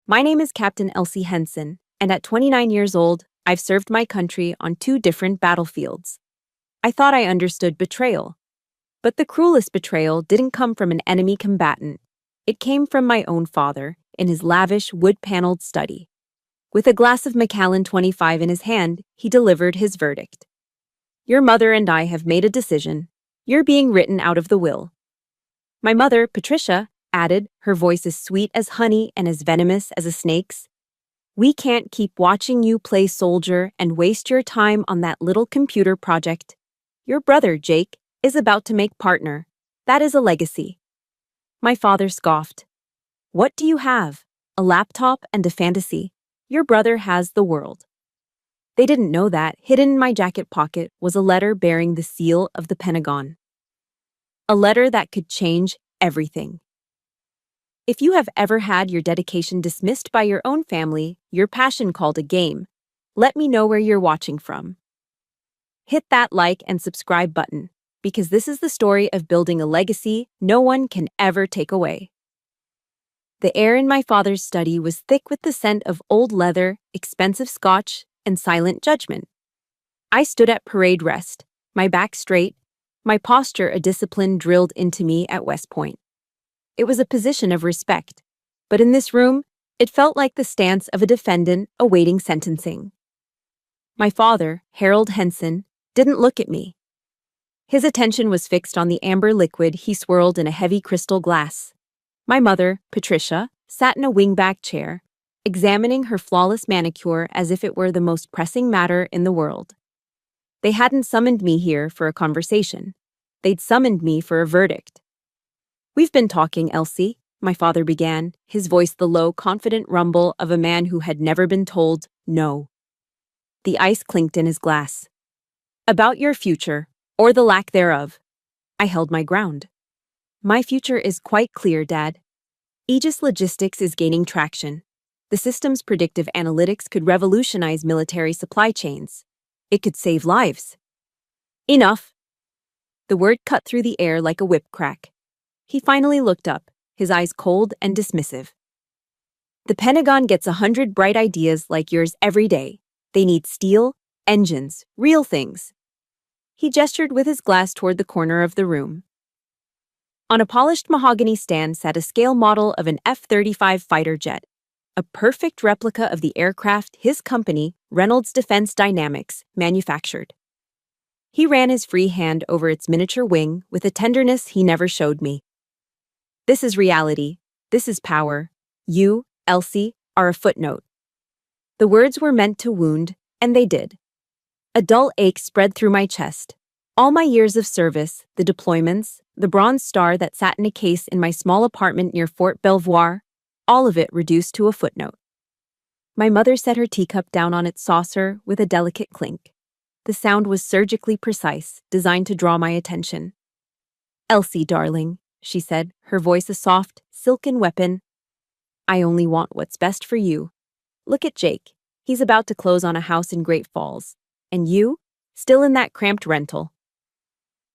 My name is Captain Elsie Henson, and at 29 years old, I've served my country on two different battlefields. I thought I understood betrayal. But the cruelest betrayal didn't come from an enemy combatant. It came from my own father, in his lavish, wood-paneled study. With a glass of Macallan 25 in his hand, he delivered his verdict. Your mother and I have made a decision. You're being written out of the will. My mother, Patricia, added, her voice as sweet as honey and as venomous as a snake's. We can't keep watching you play soldier and waste your time on that little computer project. Your brother, Jake, is about to make partner. That is a legacy. My father scoffed. What do you have? A laptop and a fantasy. Your brother has the world. They didn't know that hidden in my jacket pocket was a letter bearing the seal of the Pentagon. A letter that could change everything. If you have ever had your dedication dismissed by your own family, your passion called a game, let me know where you're watching from. Hit that like and subscribe button, because this is the story of building a legacy no one can ever take away. The air in my father's study was thick with the scent of old leather, expensive scotch, and silent judgment. I stood at parade rest, my back straight, my posture a discipline drilled into me at West Point. It was a position of respect, but in this room, it felt like the stance of a defendant awaiting sentencing. My father, Harold Henson, didn't look at me. His attention was fixed on the amber liquid he swirled in a heavy crystal glass. My mother, Patricia, sat in a wingback chair, examining her flawless manicure as if it were the most pressing matter in the world. They hadn't summoned me here for a conversation. They'd summoned me for a verdict. We've been talking, Elsie, my father began, his voice the low, confident rumble of a man who had never been told no. The ice clinked in his glass. About your future, or the lack thereof. I held my ground. My future is quite clear, Dad. Aegis Logistics is gaining traction. The system's predictive analytics could revolutionize military supply chains. It could save lives. Enough. The word cut through the air like a whip crack. He finally looked up, his eyes cold and dismissive. The Pentagon gets 100 bright ideas like yours every day. They need steel, engines, real things. He gestured with his glass toward the corner of the room. On a polished mahogany stand sat a scale model of an F-35 fighter jet, a perfect replica of the aircraft his company, Reynolds Defense Dynamics, manufactured. He ran his free hand over its miniature wing with a tenderness he never showed me. This is reality. This is power. You, Elsie, are a footnote. The words were meant to wound, and they did. A dull ache spread through my chest. All my years of service, the deployments, the bronze star that sat in a case in my small apartment near Fort Belvoir, all of it reduced to a footnote. My mother set her teacup down on its saucer with a delicate clink. The sound was surgically precise, designed to draw my attention. Elsie, darling, she said, her voice a soft, silken weapon. I only want what's best for you. Look at Jake. He's about to close on a house in Great Falls. And you? Still in that cramped rental.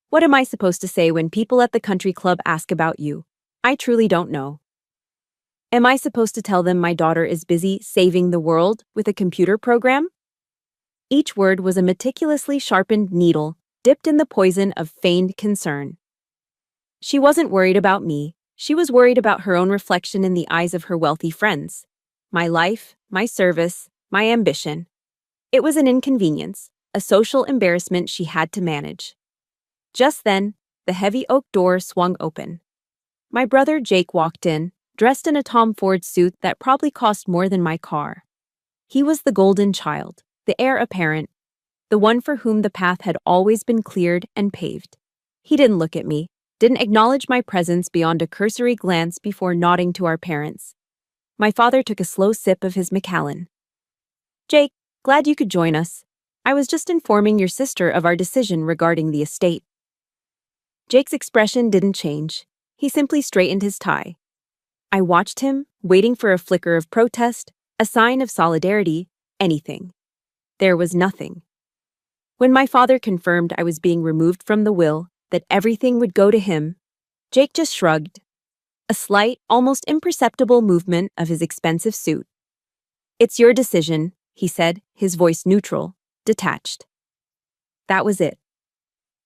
What am I supposed to say when people at the country club ask about you? I truly don't know. Am I supposed to tell them my daughter is busy saving the world with a computer program? Each word was a meticulously sharpened needle, dipped in the poison of feigned concern. She wasn't worried about me. She was worried about her own reflection in the eyes of her wealthy friends. My life, my service, my ambition. It was an inconvenience, a social embarrassment she had to manage. Just then, the heavy oak door swung open. My brother Jake walked in, dressed in a Tom Ford suit that probably cost more than my car. He was the golden child, the heir apparent, the one for whom the path had always been cleared and paved. He didn't look at me, didn't acknowledge my presence beyond a cursory glance before nodding to our parents. My father took a slow sip of his Macallan. Jake, glad you could join us. I was just informing your sister of our decision regarding the estate. Jake's expression didn't change. He simply straightened his tie. I watched him, waiting for a flicker of protest, a sign of solidarity, anything. There was nothing. When my father confirmed I was being removed from the will, that everything would go to him, Jake just shrugged. a slight, almost imperceptible movement of his expensive suit. "It's your decision," he said, his voice neutral, detached. That was it.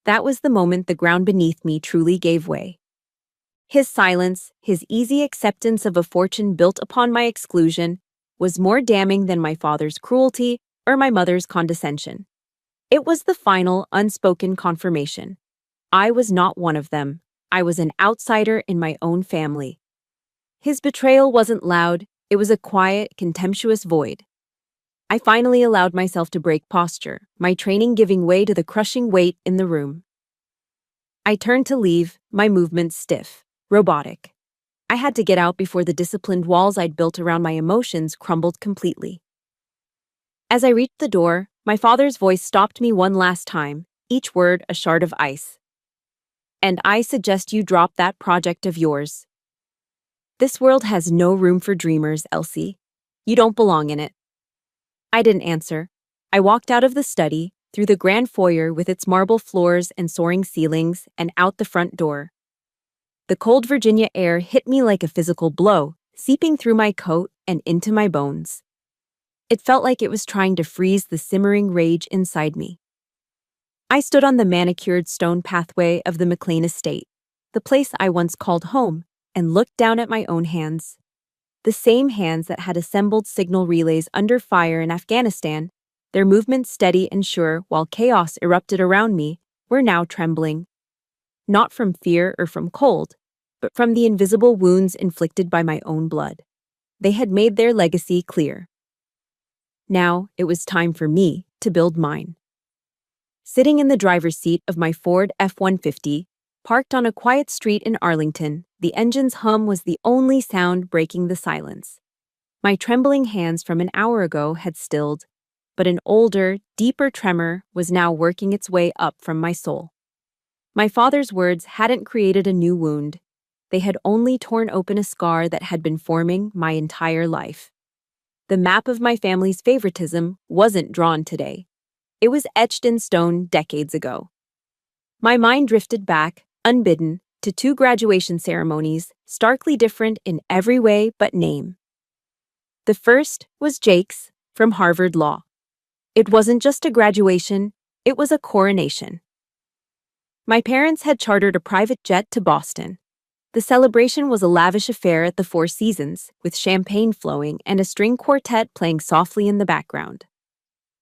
That was the moment the ground beneath me truly gave way. His silence, his easy acceptance of a fortune built upon my exclusion, was more damning than my father's cruelty or my mother's condescension. It was the final, unspoken confirmation. I was not one of them. I was an outsider in my own family. His betrayal wasn't loud, it was a quiet, contemptuous void. I finally allowed myself to break posture, my training giving way to the crushing weight in the room. I turned to leave, my movements stiff, robotic. I had to get out before the disciplined walls I'd built around my emotions crumbled completely. As I reached the door, my father's voice stopped me one last time, each word a shard of ice. "And I suggest you drop that project of yours. This world has no room for dreamers, Elsie. You don't belong in it." I didn't answer. I walked out of the study, through the grand foyer with its marble floors and soaring ceilings, and out the front door. The cold Virginia air hit me like a physical blow, seeping through my coat and into my bones. It felt like it was trying to freeze the simmering rage inside me. I stood on the manicured stone pathway of the McLean estate, the place I once called home, and looked down at my own hands. The same hands that had assembled signal relays under fire in Afghanistan, their movements steady and sure while chaos erupted around me, were now trembling. Not from fear or from cold, but from the invisible wounds inflicted by my own blood. They had made their legacy clear. Now it was time for me to build mine. Sitting in the driver's seat of my Ford F-150, parked on a quiet street in Arlington, the engine's hum was the only sound breaking the silence. My trembling hands from an hour ago had stilled, but an older, deeper tremor was now working its way up from my soul. My father's words hadn't created a new wound. They had only torn open a scar that had been forming my entire life. The map of my family's favoritism wasn't drawn today. It was etched in stone decades ago. My mind drifted back, unbidden, to two graduation ceremonies, starkly different in every way but name. The first was Jake's, from Harvard Law. It wasn't just a graduation, it was a coronation. My parents had chartered a private jet to Boston. The celebration was a lavish affair at the Four Seasons, with champagne flowing and a string quartet playing softly in the background.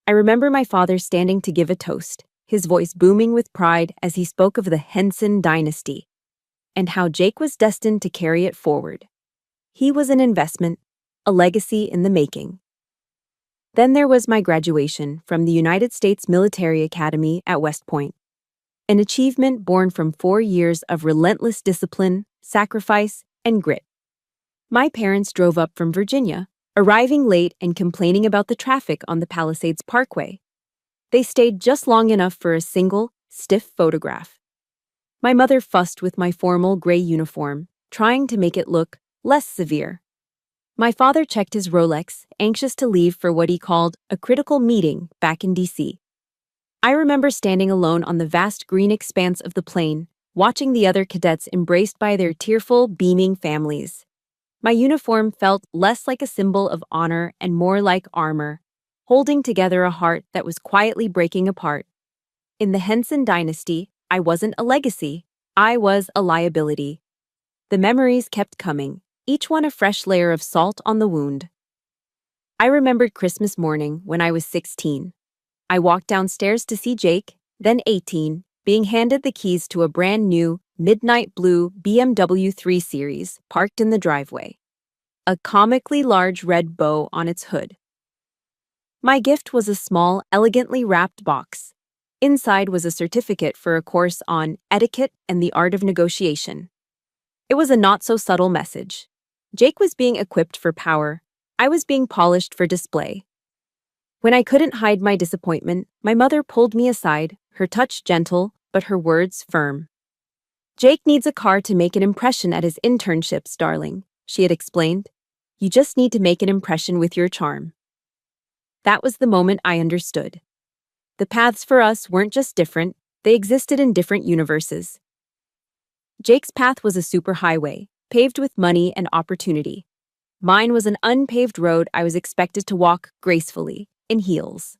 I remember my father standing to give a toast, his voice booming with pride as he spoke of the Henson dynasty, and how Jake was destined to carry it forward. He was an investment, a legacy in the making. Then there was my graduation from the United States Military Academy at West Point, an achievement born from 4 years of relentless discipline, sacrifice, and grit. My parents drove up from Virginia, arriving late and complaining about the traffic on the Palisades Parkway. They stayed just long enough for a single, stiff photograph. My mother fussed with my formal gray uniform, trying to make it look less severe. My father checked his Rolex, anxious to leave for what he called a critical meeting back in D.C. I remember standing alone on the vast green expanse of the plain, watching the other cadets embraced by their tearful, beaming families. My uniform felt less like a symbol of honor and more like armor, holding together a heart that was quietly breaking apart. In the Henson dynasty, I wasn't a legacy, I was a liability. The memories kept coming, each one a fresh layer of salt on the wound. I remembered Christmas morning when I was 16. I walked downstairs to see Jake, then 18, being handed the keys to a brand new, midnight blue BMW 3 Series parked in the driveway. A comically large red bow on its hood. My gift was a small, elegantly wrapped box. Inside was a certificate for a course on etiquette and the art of negotiation. It was a not-so-subtle message. Jake was being equipped for power. I was being polished for display. When I couldn't hide my disappointment, my mother pulled me aside, her touch gentle, but her words firm. "Jake needs a car to make an impression at his internships, darling," she had explained. "You just need to make an impression with your charm." That was the moment I understood. The paths for us weren't just different, they existed in different universes. Jake's path was a superhighway, paved with money and opportunity. Mine was an unpaved road I was expected to walk gracefully, in heels.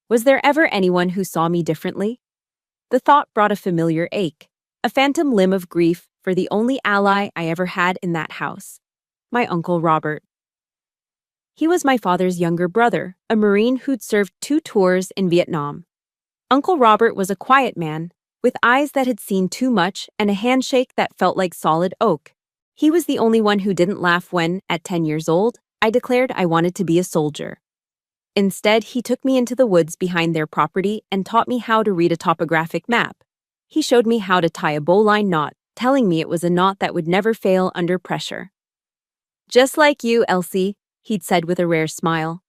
Was there ever anyone who saw me differently? The thought brought a familiar ache, a phantom limb of grief for the only ally I ever had in that house, my Uncle Robert. He was my father's younger brother, a Marine who'd served 2 tours in Vietnam. Uncle Robert was a quiet man, with eyes that had seen too much and a handshake that felt like solid oak. He was the only one who didn't laugh when, at 10 years old, I declared I wanted to be a soldier. Instead, he took me into the woods behind their property and taught me how to read a topographic map. He showed me how to tie a bowline knot, telling me it was a knot that would never fail under pressure. "Just like you, Elsie," he'd said with a rare smile.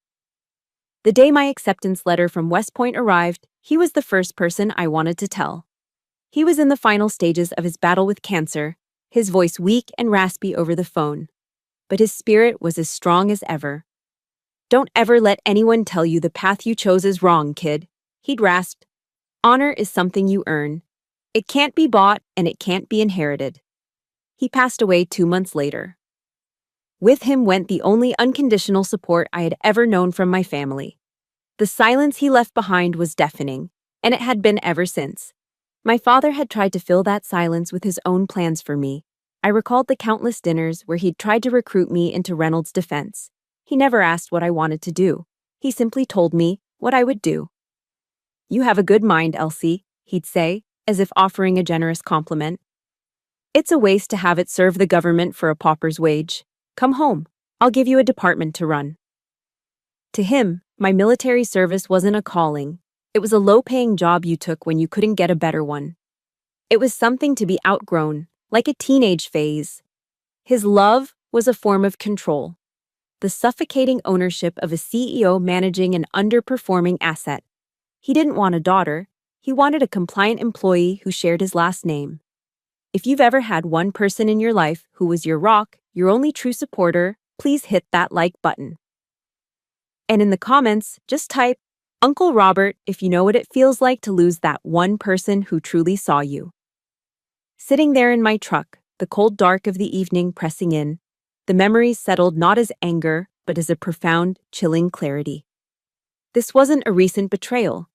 The day my acceptance letter from West Point arrived, he was the first person I wanted to tell. He was in the final stages of his battle with cancer, his voice weak and raspy over the phone. But his spirit was as strong as ever. "Don't ever let anyone tell you the path you chose is wrong, kid," he'd rasped. "Honor is something you earn. It can't be bought and it can't be inherited." He passed away 2 months later. With him went the only unconditional support I had ever known from my family. The silence he left behind was deafening, and it had been ever since. My father had tried to fill that silence with his own plans for me. I recalled the countless dinners where he'd tried to recruit me into Reynolds' defense. He never asked what I wanted to do. He simply told me what I would do. "You have a good mind, Elsie," he'd say, as if offering a generous compliment. "It's a waste to have it serve the government for a pauper's wage. Come home. I'll give you a department to run." To him, my military service wasn't a calling. It was a low-paying job you took when you couldn't get a better one. It was something to be outgrown, like a teenage phase. His love was a form of control. The suffocating ownership of a CEO managing an underperforming asset. He didn't want a daughter. He wanted a compliant employee who shared his last name. If you've ever had one person in your life who was your rock, your only true supporter, please hit that like button. And in the comments, just type, "Uncle Robert," if you know what it feels like to lose that one person who truly saw you. Sitting there in my truck, the cold dark of the evening pressing in, the memories settled not as anger, but as a profound, chilling clarity. This wasn't a recent betrayal.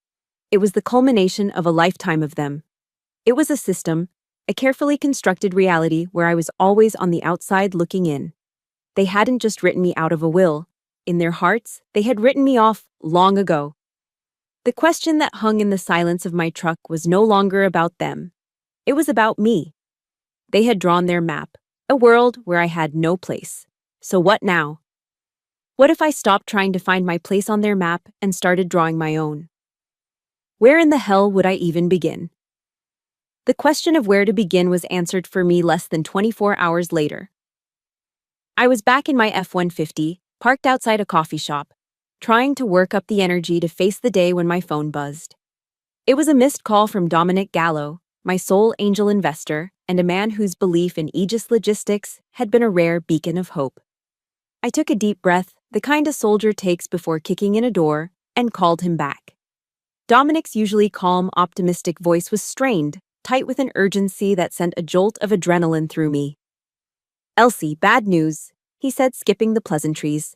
It was the culmination of a lifetime of them. It was a system, a carefully constructed reality where I was always on the outside looking in. They hadn't just written me out of a will. In their hearts, they had written me off long ago. The question that hung in the silence of my truck was no longer about them. It was about me. They had drawn their map, a world where I had no place. So what now? What if I stopped trying to find my place on their map and started drawing my own? Where in the hell would I even begin? The question of where to begin was answered for me less than 24 hours later. I was back in my F-150, parked outside a coffee shop, trying to work up the energy to face the day when my phone buzzed. It was a missed call from Dominic Gallo, my sole angel investor, and a man whose belief in Aegis Logistics had been a rare beacon of hope. I took a deep breath, the kind a soldier takes before kicking in a door, and called him back. Dominic's usually calm, optimistic voice was strained, tight with an urgency that sent a jolt of adrenaline through me. "Elsie, bad news," he said, skipping the pleasantries.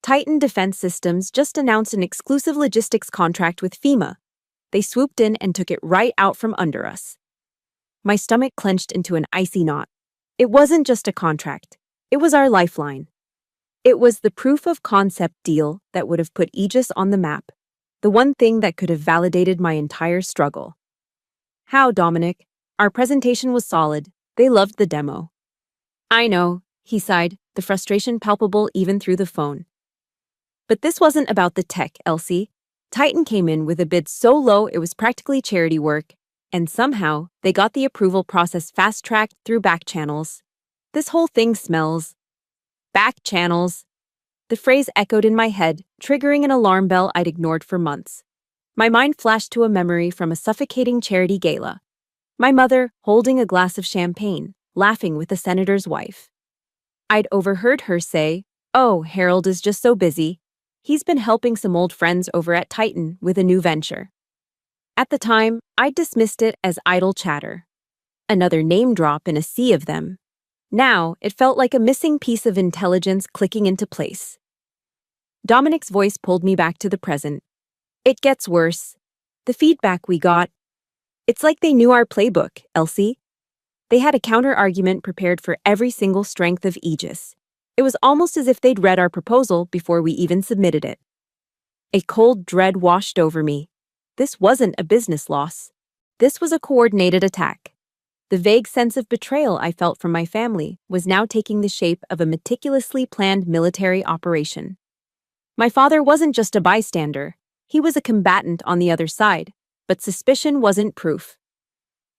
"Titan Defense Systems just announced an exclusive logistics contract with FEMA. They swooped in and took it right out from under us." My stomach clenched into an icy knot. It wasn't just a contract. It was our lifeline. It was the proof of concept deal that would have put Aegis on the map, the one thing that could have validated my entire struggle. "How, Dominic? Our presentation was solid. They loved the demo." "I know," he sighed, the frustration palpable even through the phone. "But this wasn't about the tech, Elsie. Titan came in with a bid so low it was practically charity work, and somehow they got the approval process fast-tracked through back channels. This whole thing smells." Back channels. The phrase echoed in my head, triggering an alarm bell I'd ignored for months. My mind flashed to a memory from a suffocating charity gala. My mother, holding a glass of champagne, laughing with the senator's wife. I'd overheard her say, "Oh, Harold is just so busy. He's been helping some old friends over at Titan with a new venture." At the time, I dismissed it as idle chatter. Another name drop in a sea of them. Now, it felt like a missing piece of intelligence clicking into place. Dominic's voice pulled me back to the present. It gets worse. The feedback we got. It's like they knew our playbook, Elsie. They had a counter-argument prepared for every single strength of Aegis. It was almost as if they'd read our proposal before we even submitted it. A cold dread washed over me. This wasn't a business loss. This was a coordinated attack. The vague sense of betrayal I felt from my family was now taking the shape of a meticulously planned military operation. My father wasn't just a bystander. He was a combatant on the other side, but suspicion wasn't proof.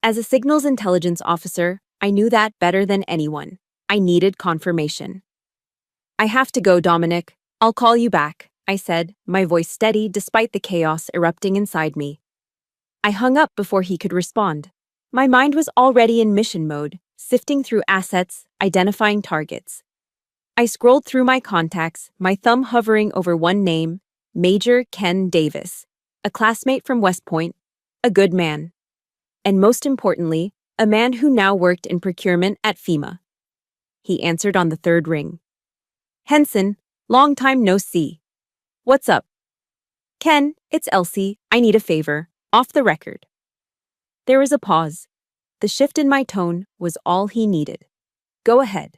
As a signals intelligence officer, I knew that better than anyone. I needed confirmation. I have to go, Dominic. I'll call you back, I said, my voice steady despite the chaos erupting inside me. I hung up before he could respond. My mind was already in mission mode, sifting through assets, identifying targets. I scrolled through my contacts, my thumb hovering over one name, Major Ken Davis, a classmate from West Point, a good man. And most importantly, a man who now worked in procurement at FEMA. He answered on the third ring. Henson, long time no see. What's up? Ken, it's Elsie. I need a favor. Off the record. There was a pause. The shift in my tone was all he needed. Go ahead.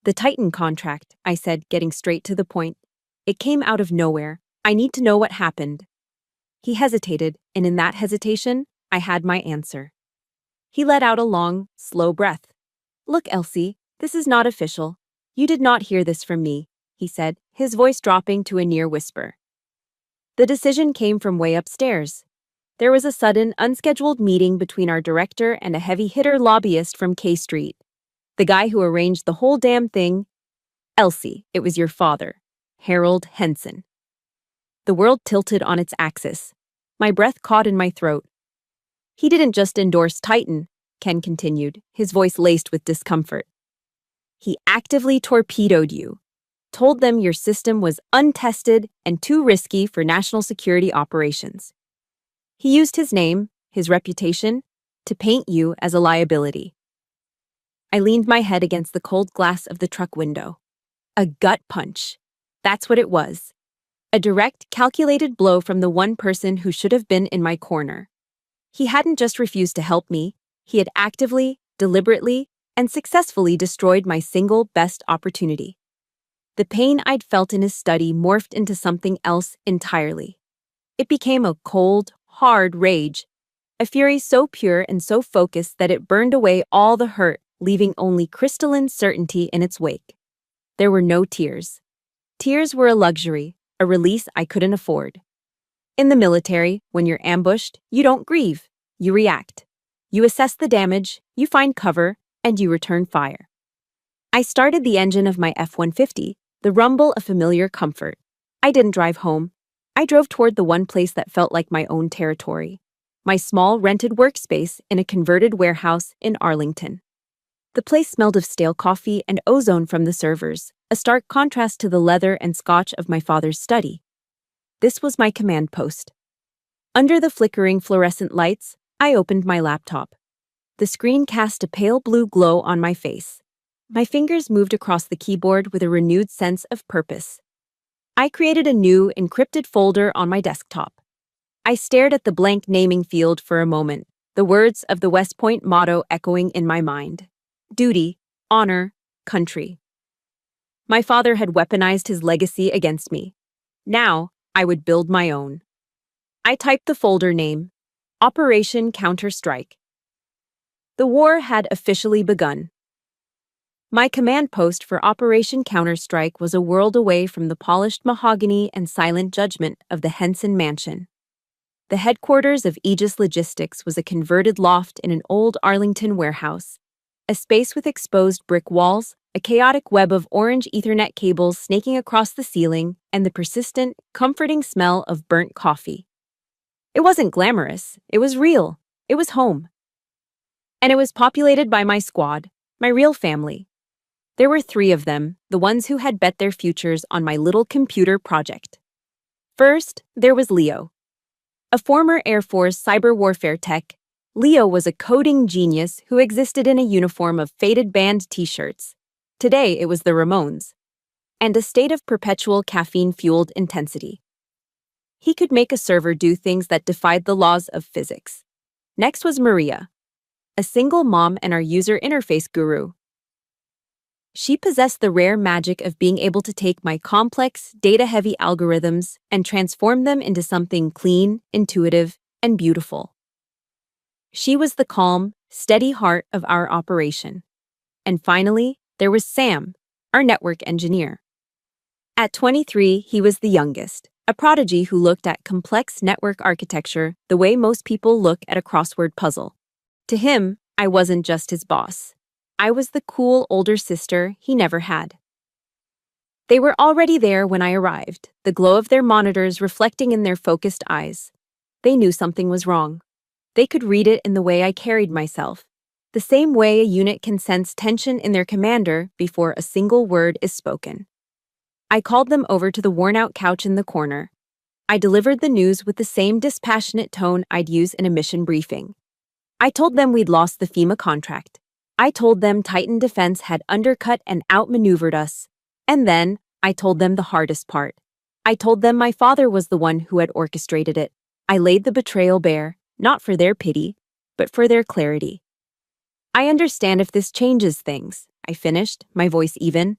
The Titan contract, I said, getting straight to the point. It came out of nowhere. I need to know what happened. He hesitated, and in that hesitation, I had my answer. He let out a long, slow breath. Look, Elsie, this is not official. You did not hear this from me, he said, his voice dropping to a near whisper. The decision came from way upstairs. There was a sudden, unscheduled meeting between our director and a heavy-hitter lobbyist from K Street. The guy who arranged the whole damn thing. Elsie, it was your father, Harold Henson. The world tilted on its axis. My breath caught in my throat. He didn't just endorse Titan, Ken continued, his voice laced with discomfort. He actively torpedoed you, told them your system was untested and too risky for national security operations. He used his name, his reputation, to paint you as a liability. I leaned my head against the cold glass of the truck window. A gut punch. That's what it was. A direct, calculated blow from the one person who should have been in my corner. He hadn't just refused to help me, he had actively, deliberately, and successfully destroyed my single best opportunity. The pain I'd felt in his study morphed into something else entirely. It became a cold, hard rage, a fury so pure and so focused that it burned away all the hurt, leaving only crystalline certainty in its wake. There were no tears. Tears were a luxury, a release I couldn't afford. In the military, when you're ambushed, you don't grieve, you react. You assess the damage, you find cover, and you return fire. I started the engine of my F-150, the rumble of familiar comfort. I didn't drive home. I drove toward the one place that felt like my own territory, my small rented workspace in a converted warehouse in Arlington. The place smelled of stale coffee and ozone from the servers, a stark contrast to the leather and scotch of my father's study. This was my command post. Under the flickering fluorescent lights, I opened my laptop. The screen cast a pale blue glow on my face. My fingers moved across the keyboard with a renewed sense of purpose. I created a new, encrypted folder on my desktop. I stared at the blank naming field for a moment, the words of the West Point motto echoing in my mind. Duty, honor, country. My father had weaponized his legacy against me. Now, I would build my own. I typed the folder name, Operation Counter-Strike. The war had officially begun. My command post for Operation Counter-Strike was a world away from the polished mahogany and silent judgment of the Henson Mansion. The headquarters of Aegis Logistics was a converted loft in an old Arlington warehouse, a space with exposed brick walls, a chaotic web of orange Ethernet cables snaking across the ceiling, and the persistent, comforting smell of burnt coffee. It wasn't glamorous. It was real. It was home. And it was populated by my squad, my real family. There were 3 of them, the ones who had bet their futures on my little computer project. First, there was Leo, a former Air Force cyber warfare tech, Leo was a coding genius who existed in a uniform of faded band t-shirts. Today it was the Ramones. And a state of perpetual caffeine-fueled intensity. He could make a server do things that defied the laws of physics. Next was Maria, a single mom and our user interface guru. She possessed the rare magic of being able to take my complex, data-heavy algorithms and transform them into something clean, intuitive, and beautiful. She was the calm, steady heart of our operation. And finally, there was Sam, our network engineer. At 23, he was the youngest, a prodigy who looked at complex network architecture the way most people look at a crossword puzzle. To him, I wasn't just his boss. I was the cool older sister he never had. They were already there when I arrived, the glow of their monitors reflecting in their focused eyes. They knew something was wrong. They could read it in the way I carried myself, the same way a unit can sense tension in their commander before a single word is spoken. I called them over to the worn-out couch in the corner. I delivered the news with the same dispassionate tone I'd use in a mission briefing. I told them we'd lost the FEMA contract. I told them Titan Defense had undercut and outmaneuvered us. And then, I told them the hardest part. I told them my father was the one who had orchestrated it. I laid the betrayal bare, not for their pity, but for their clarity. I understand if this changes things, I finished, my voice even.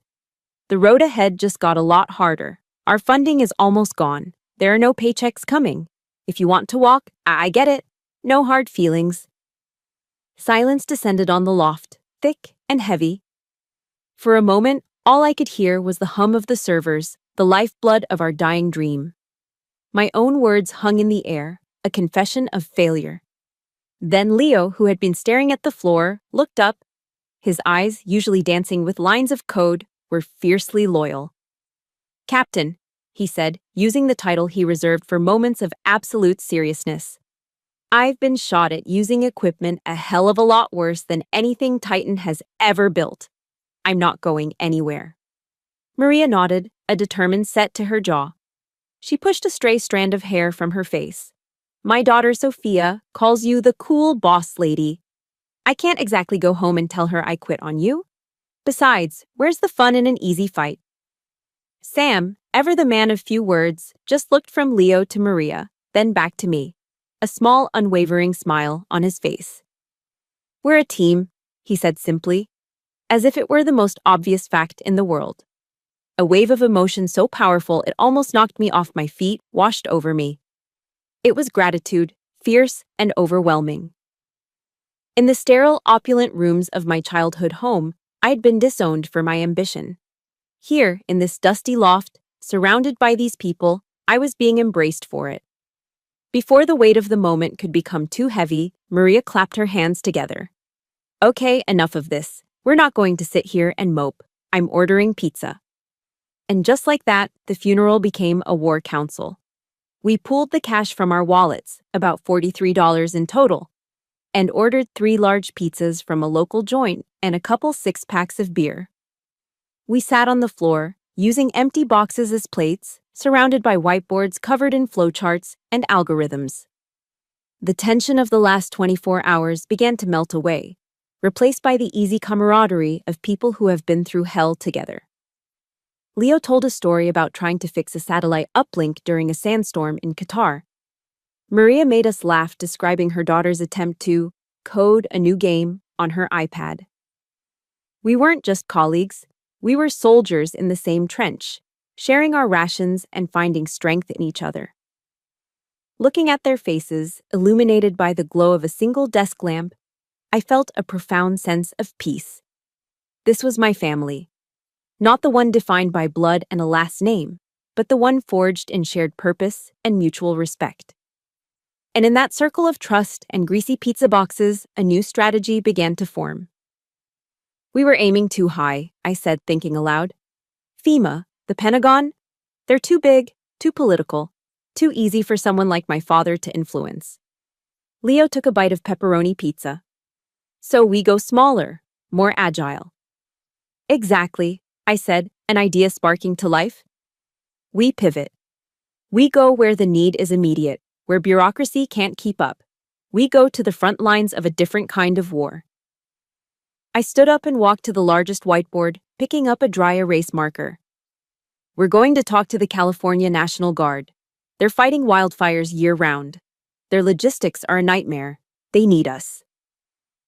The road ahead just got a lot harder. Our funding is almost gone. There are no paychecks coming. If you want to walk, I get it. No hard feelings. Silence descended on the loft, thick and heavy. For a moment, all I could hear was the hum of the servers, the lifeblood of our dying dream. My own words hung in the air, a confession of failure. Then Leo, who had been staring at the floor, looked up. His eyes, usually dancing with lines of code, were fiercely loyal. "Captain," he said, using the title he reserved for moments of absolute seriousness. "I've been shot at using equipment a hell of a lot worse than anything Titan has ever built. I'm not going anywhere." Maria nodded, a determined set to her jaw. She pushed a stray strand of hair from her face. "My daughter Sophia calls you the cool boss lady. I can't exactly go home and tell her I quit on you. Besides, where's the fun in an easy fight?" Sam, ever the man of few words, just looked from Leo to Maria, then back to me, a small, unwavering smile on his face. "We're a team," he said simply, as if it were the most obvious fact in the world. A wave of emotion so powerful it almost knocked me off my feet washed over me. It was gratitude, fierce and overwhelming. In the sterile, opulent rooms of my childhood home, I'd been disowned for my ambition. Here, in this dusty loft, surrounded by these people, I was being embraced for it. Before the weight of the moment could become too heavy, Maria clapped her hands together. "Okay, enough of this. We're not going to sit here and mope. I'm ordering pizza." And just like that, the funeral became a war council. We pooled the cash from our wallets, about $43 in total, and ordered 3 large pizzas from a local joint and a couple 6-packs of beer. We sat on the floor, using empty boxes as plates, surrounded by whiteboards covered in flowcharts and algorithms. The tension of the last 24 hours began to melt away, replaced by the easy camaraderie of people who have been through hell together. Leo told a story about trying to fix a satellite uplink during a sandstorm in Qatar. Maria made us laugh describing her daughter's attempt to code a new game on her iPad. We weren't just colleagues, we were soldiers in the same trench, sharing our rations and finding strength in each other. Looking at their faces, illuminated by the glow of a single desk lamp, I felt a profound sense of peace. This was my family. Not the one defined by blood and a last name, but the one forged in shared purpose and mutual respect. And in that circle of trust and greasy pizza boxes, a new strategy began to form. "We were aiming too high," I said, thinking aloud. "FEMA, the Pentagon, they're too big, too political, too easy for someone like my father to influence." Leo took a bite of pepperoni pizza. "So we go smaller, more agile." "Exactly," I said, an idea sparking to life. "We pivot. We go where the need is immediate, where bureaucracy can't keep up. We go to the front lines of a different kind of war. I stood up and walked to the largest whiteboard, picking up a dry erase marker. We're going to talk to the California National Guard. They're fighting wildfires year-round. Their logistics are a nightmare. They need us.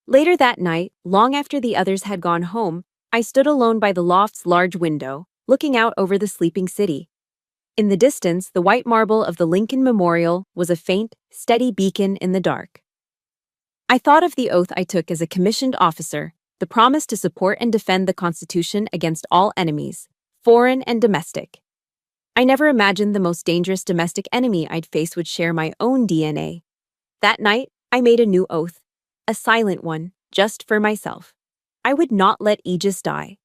Later that night, long after the others had gone home, I stood alone by the loft's large window, looking out over the sleeping city. In the distance, the white marble of the Lincoln Memorial was a faint, steady beacon in the dark. I thought of the oath I took as a commissioned officer, the promise to support and defend the Constitution against all enemies, foreign and domestic. I never imagined the most dangerous domestic enemy I'd face would share my own DNA. That night, I made a new oath, a silent one, just for myself. I would not let Aegis die.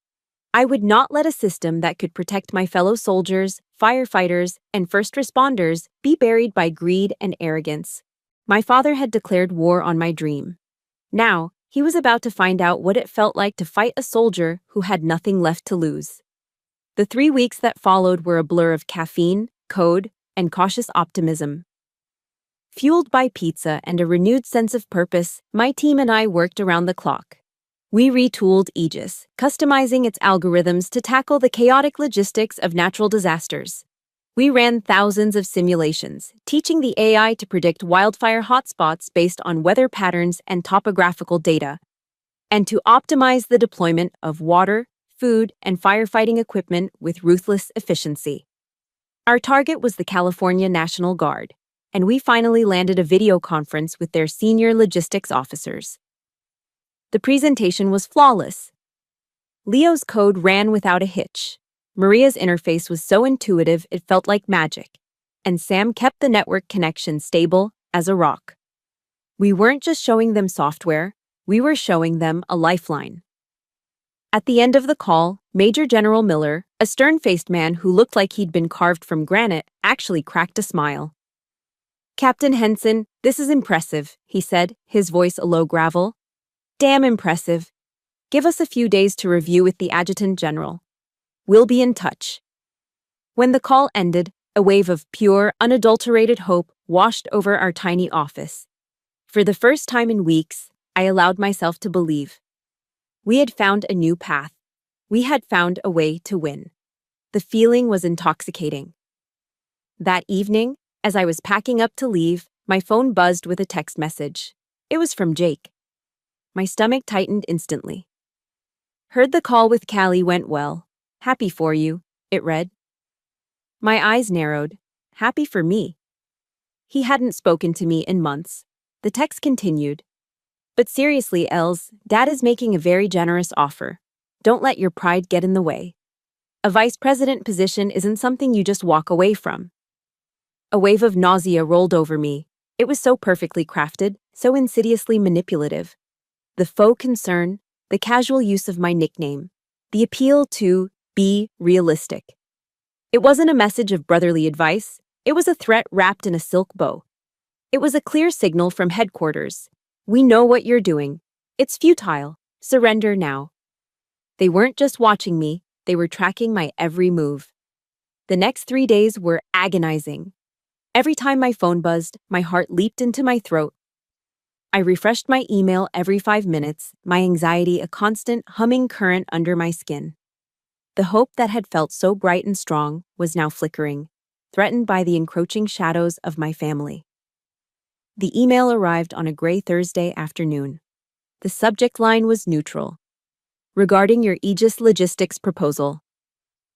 I would not let a system that could protect my fellow soldiers, firefighters, and first responders be buried by greed and arrogance. My father had declared war on my dream. Now, he was about to find out what it felt like to fight a soldier who had nothing left to lose. The 3 weeks that followed were a blur of caffeine, code, and cautious optimism. Fueled by pizza and a renewed sense of purpose, my team and I worked around the clock. We retooled Aegis, customizing its algorithms to tackle the chaotic logistics of natural disasters. We ran thousands of simulations, teaching the AI to predict wildfire hotspots based on weather patterns and topographical data, and to optimize the deployment of water, food, and firefighting equipment with ruthless efficiency. Our target was the California National Guard, and we finally landed a video conference with their senior logistics officers. The presentation was flawless. Leo's code ran without a hitch. Maria's interface was so intuitive it felt like magic, and Sam kept the network connection stable as a rock. We weren't just showing them software, we were showing them a lifeline. At the end of the call, Major General Miller, a stern-faced man who looked like he'd been carved from granite, actually cracked a smile. "Captain Henson, this is impressive," he said, his voice a low gravel. "Damn impressive. Give us a few days to review with the Adjutant General. We'll be in touch." When the call ended, a wave of pure, unadulterated hope washed over our tiny office. For the first time in weeks, I allowed myself to believe. We had found a new path. We had found a way to win. The feeling was intoxicating. That evening, as I was packing up to leave, my phone buzzed with a text message. It was from Jake. My stomach tightened instantly. "Heard the call with Callie went well. Happy for you," it read. My eyes narrowed. Happy for me. He hadn't spoken to me in months. The text continued. "But seriously, Els, Dad is making a very generous offer. Don't let your pride get in the way. A vice president position isn't something you just walk away from." A wave of nausea rolled over me. It was so perfectly crafted, so insidiously manipulative. The faux concern, the casual use of my nickname, the appeal to be realistic. It wasn't a message of brotherly advice, it was a threat wrapped in a silk bow. It was a clear signal from headquarters. "We know what you're doing. It's futile. Surrender now." They weren't just watching me, they were tracking my every move. The next 3 days were agonizing. Every time my phone buzzed, my heart leaped into my throat. I refreshed my email every 5 minutes, my anxiety a constant humming current under my skin. The hope that had felt so bright and strong was now flickering, threatened by the encroaching shadows of my family. The email arrived on a gray Thursday afternoon. The subject line was neutral. "Regarding your Aegis logistics proposal."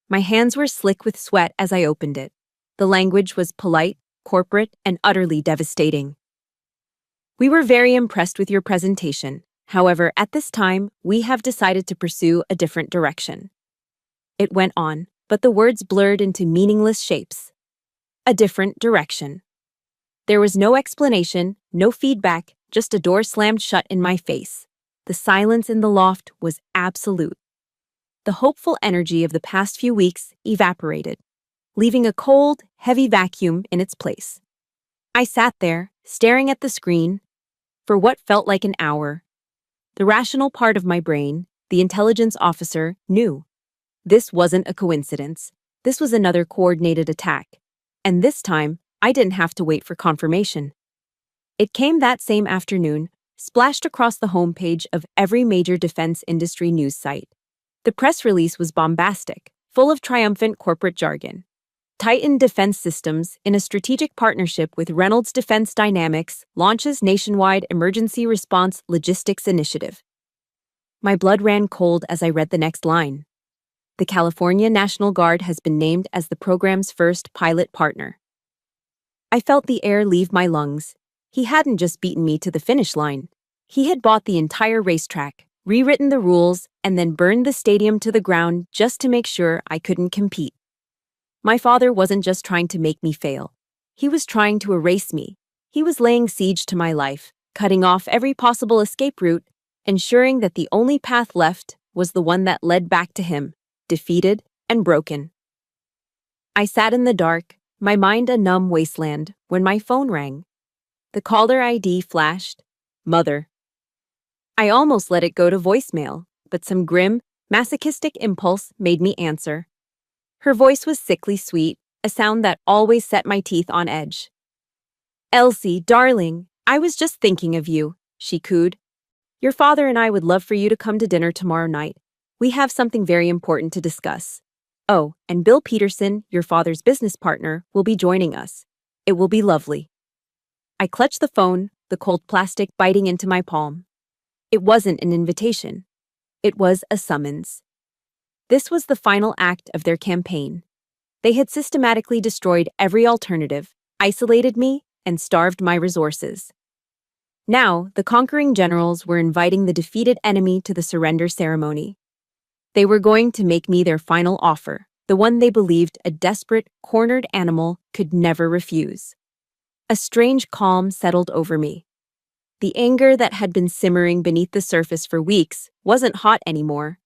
My hands were slick with sweat as I opened it. The language was polite, corporate, and utterly devastating. "We were very impressed with your presentation. However, at this time, we have decided to pursue a different direction." It went on, but the words blurred into meaningless shapes. A different direction. There was no explanation, no feedback, just a door slammed shut in my face. The silence in the loft was absolute. The hopeful energy of the past few weeks evaporated, leaving a cold, heavy vacuum in its place. I sat there, staring at the screen, for what felt like an hour. The rational part of my brain, the intelligence officer, knew. This wasn't a coincidence. This was another coordinated attack. And this time, I didn't have to wait for confirmation. It came that same afternoon, splashed across the homepage of every major defense industry news site. The press release was bombastic, full of triumphant corporate jargon. Titan Defense Systems, in a strategic partnership with Reynolds Defense Dynamics, launches nationwide emergency response logistics initiative. My blood ran cold as I read the next line. The California National Guard has been named as the program's first pilot partner. I felt the air leave my lungs. He hadn't just beaten me to the finish line. He had bought the entire racetrack, rewritten the rules, and then burned the stadium to the ground just to make sure I couldn't compete. My father wasn't just trying to make me fail. He was trying to erase me. He was laying siege to my life, cutting off every possible escape route, ensuring that the only path left was the one that led back to him, defeated and broken. I sat in the dark, my mind a numb wasteland, when my phone rang. The caller ID flashed, Mother. I almost let it go to voicemail, but some grim, masochistic impulse made me answer. Her voice was sickly sweet, a sound that always set my teeth on edge. Elsie, darling, I was just thinking of you, she cooed. Your father and I would love for you to come to dinner tomorrow night. We have something very important to discuss. Oh, and Bill Peterson, your father's business partner, will be joining us. It will be lovely. I clutched the phone, the cold plastic biting into my palm. It wasn't an invitation. It was a summons. This was the final act of their campaign. They had systematically destroyed every alternative, isolated me, and starved my resources. Now, the conquering generals were inviting the defeated enemy to the surrender ceremony. They were going to make me their final offer, the one they believed a desperate, cornered animal could never refuse. A strange calm settled over me. The anger that had been simmering beneath the surface for weeks wasn't hot anymore.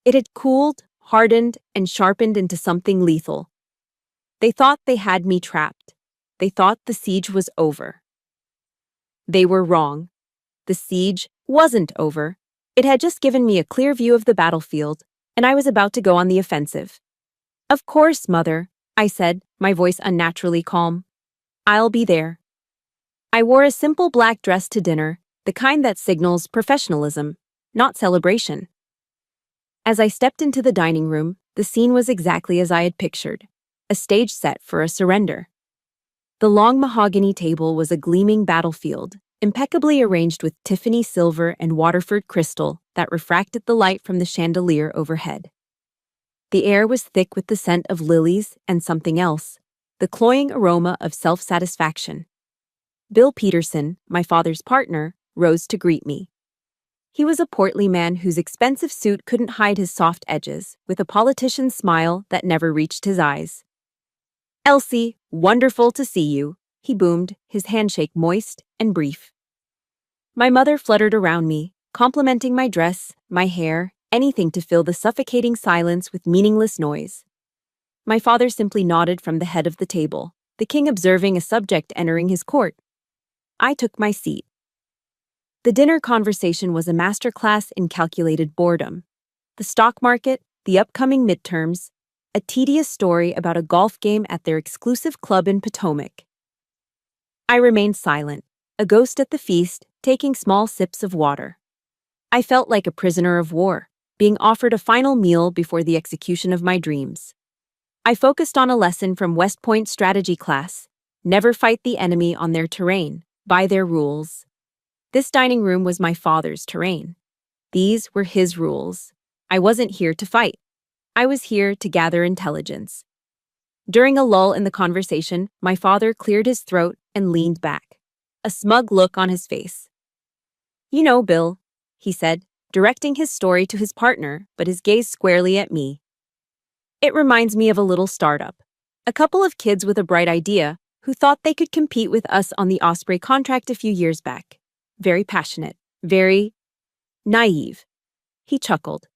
It had cooled, hardened, and sharpened into something lethal. They thought they had me trapped. They thought the siege was over. They were wrong. The siege wasn't over. It had just given me a clear view of the battlefield, and I was about to go on the offensive. Of course, Mother, I said, my voice unnaturally calm. I'll be there. I wore a simple black dress to dinner, the kind that signals professionalism, not celebration. As I stepped into the dining room, the scene was exactly as I had pictured, a stage set for a surrender. The long mahogany table was a gleaming battlefield, impeccably arranged with Tiffany silver and Waterford crystal that refracted the light from the chandelier overhead. The air was thick with the scent of lilies and something else, the cloying aroma of self-satisfaction. Bill Peterson, my father's partner, rose to greet me. He was a portly man whose expensive suit couldn't hide his soft edges, with a politician's smile that never reached his eyes. Elsie, wonderful to see you, he boomed, his handshake moist and brief. My mother fluttered around me, complimenting my dress, my hair, anything to fill the suffocating silence with meaningless noise. My father simply nodded from the head of the table, the king observing a subject entering his court. I took my seat. The dinner conversation was a masterclass in calculated boredom. The stock market, the upcoming midterms, a tedious story about a golf game at their exclusive club in Potomac. I remained silent, a ghost at the feast, taking small sips of water. I felt like a prisoner of war, being offered a final meal before the execution of my dreams. I focused on a lesson from West Point strategy class: never fight the enemy on their terrain, by their rules. This dining room was my father's terrain. These were his rules. I wasn't here to fight. I was here to gather intelligence. During a lull in the conversation, my father cleared his throat and leaned back, a smug look on his face. You know, Bill, he said, directing his story to his partner, but his gaze squarely at me. It reminds me of a little startup. A couple of kids with a bright idea who thought they could compete with us on the Osprey contract a few years back. Very passionate, very naive. He chuckled.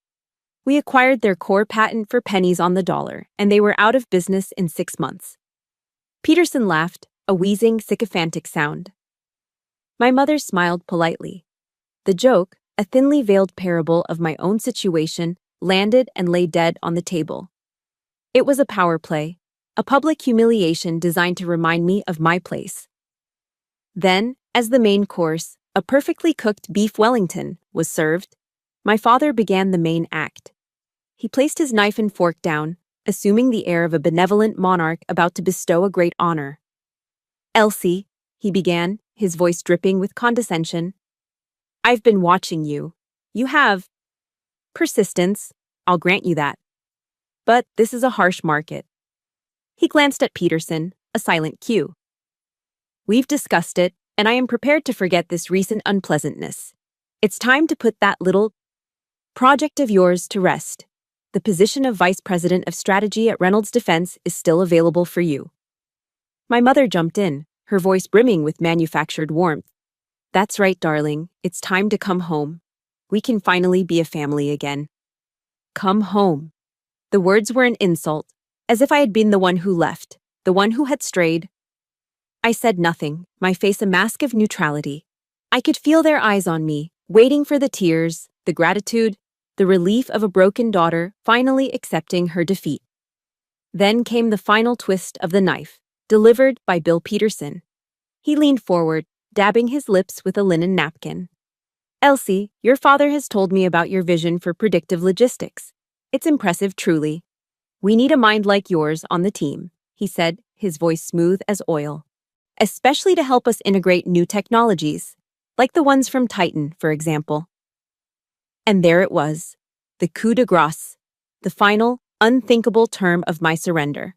We acquired their core patent for pennies on the dollar, and they were out of business in 6 months. Peterson laughed, a wheezing, sycophantic sound. My mother smiled politely. The joke, a thinly veiled parable of my own situation, landed and lay dead on the table. It was a power play, a public humiliation designed to remind me of my place. Then, As the main course, a perfectly cooked beef Wellington was served. My father began the main act. He placed his knife and fork down, assuming the air of a benevolent monarch about to bestow a great honor. "Elsie," he began, his voice dripping with condescension, "I've been watching you. You have persistence, I'll grant you that. But this is a harsh market." He glanced at Peterson, a silent cue. "We've discussed it, and I am prepared to forget this recent unpleasantness. It's time to put that little project of yours to rest. The position of Vice President of Strategy at Reynolds Defense is still available for you." My mother jumped in, her voice brimming with manufactured warmth. "That's right, darling. It's time to come home. We can finally be a family again." Come home. The words were an insult, as if I had been the one who left, the one who had strayed. I said nothing, my face a mask of neutrality. I could feel their eyes on me, waiting for the tears, the gratitude, the relief of a broken daughter finally accepting her defeat. Then came the final twist of the knife, delivered by Bill Peterson. He leaned forward, dabbing his lips with a linen napkin. "Elsie, your father has told me about your vision for predictive logistics. It's impressive, truly. We need a mind like yours on the team," he said, his voice smooth as oil. "Especially to help us integrate new technologies, like the ones from Titan, for example." And there it was, the coup de grace, the final, unthinkable term of my surrender.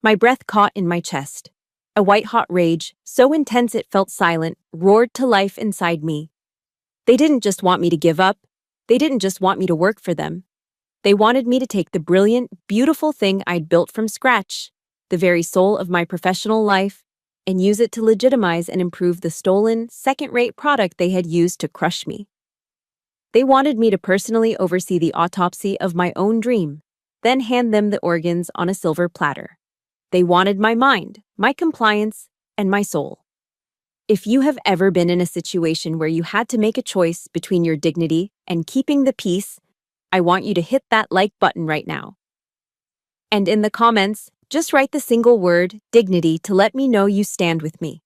My breath caught in my chest. A white-hot rage, so intense it felt silent, roared to life inside me. They didn't just want me to give up. They didn't just want me to work for them. They wanted me to take the brilliant, beautiful thing I'd built from scratch, the very soul of my professional life, and use it to legitimize and improve the stolen, second-rate product they had used to crush me. They wanted me to personally oversee the autopsy of my own dream, then hand them the organs on a silver platter. They wanted my mind, my compliance, and my soul. If you have ever been in a situation where you had to make a choice between your dignity and keeping the peace, I want you to hit that like button right now. And in the comments, just write the single word, dignity, to let me know you stand with me.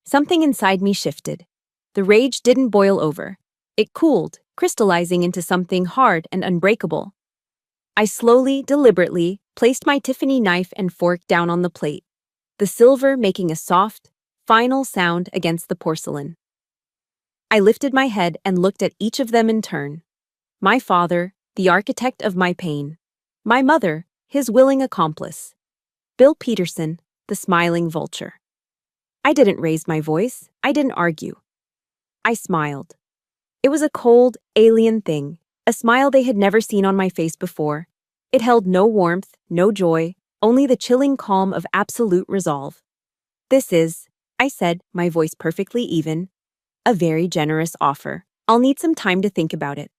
Something inside me shifted. The rage didn't boil over. It cooled, crystallizing into something hard and unbreakable. I slowly, deliberately, placed my Tiffany knife and fork down on the plate, the silver making a soft, final sound against the porcelain. I lifted my head and looked at each of them in turn. My father, the architect of my pain. My mother, his willing accomplice. Bill Peterson, the smiling vulture. I didn't raise my voice. I didn't argue. I smiled. It was a cold, alien thing, a smile they had never seen on my face before. It held no warmth, no joy, only the chilling calm of absolute resolve. "This is," I said, my voice perfectly even, "a very generous offer. I'll need some time to think about it."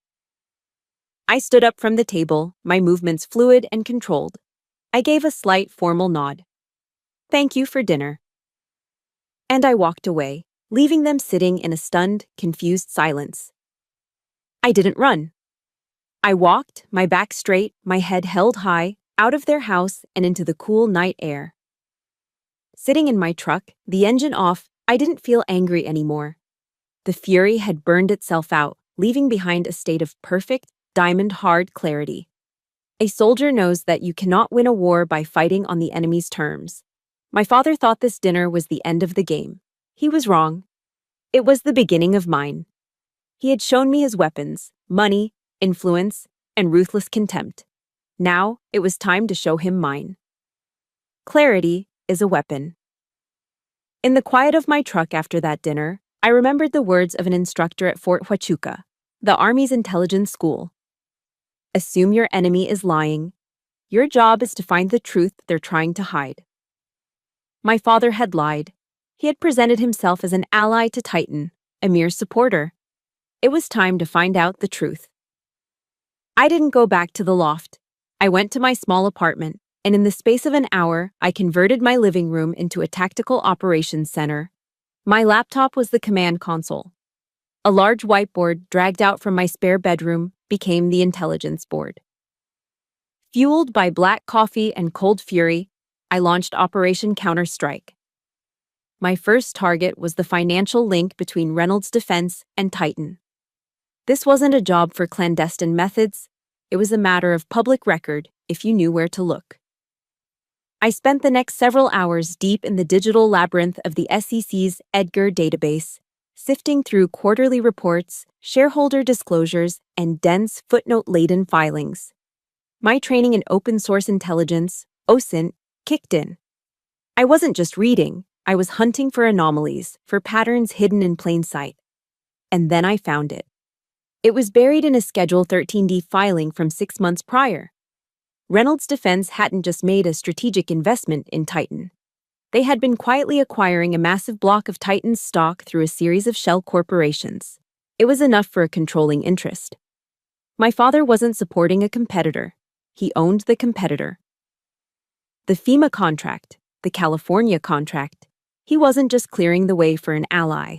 I stood up from the table, my movements fluid and controlled. I gave a slight formal nod. "Thank you for dinner." And I walked away, leaving them sitting in a stunned, confused silence. I didn't run. I walked, my back straight, my head held high, out of their house and into the cool night air. Sitting in my truck, the engine off, I didn't feel angry anymore. The fury had burned itself out, leaving behind a state of perfect, diamond-hard clarity. A soldier knows that you cannot win a war by fighting on the enemy's terms. My father thought this dinner was the end of the game. He was wrong. It was the beginning of mine. He had shown me his weapons, money, influence, and ruthless contempt. Now, it was time to show him mine. Clarity is a weapon. In the quiet of my truck after that dinner, I remembered the words of an instructor at Fort Huachuca, the Army's intelligence school. Assume your enemy is lying. Your job is to find the truth they're trying to hide. My father had lied. He had presented himself as an ally to Titan, a mere supporter. It was time to find out the truth. I didn't go back to the loft. I went to my small apartment, and in the space of an hour, I converted my living room into a tactical operations center. My laptop was the command console. A large whiteboard dragged out from my spare bedroom became the intelligence board. Fueled by black coffee and cold fury, I launched Operation Counter-Strike. My first target was the financial link between Reynolds Defense and Titan. This wasn't a job for clandestine methods. It was a matter of public record if you knew where to look. I spent the next several hours deep in the digital labyrinth of the SEC's EDGAR database, sifting through quarterly reports, shareholder disclosures, and dense footnote-laden filings. My training in open source intelligence, OSINT, kicked in. I wasn't just reading, I was hunting for anomalies, for patterns hidden in plain sight. And then I found it. It was buried in a Schedule 13D filing from 6 months prior. Reynolds Defense hadn't just made a strategic investment in Titan. They had been quietly acquiring a massive block of Titan's stock through a series of shell corporations. It was enough for a controlling interest. My father wasn't supporting a competitor. He owned the competitor. The FEMA contract, the California contract, he wasn't just clearing the way for an ally.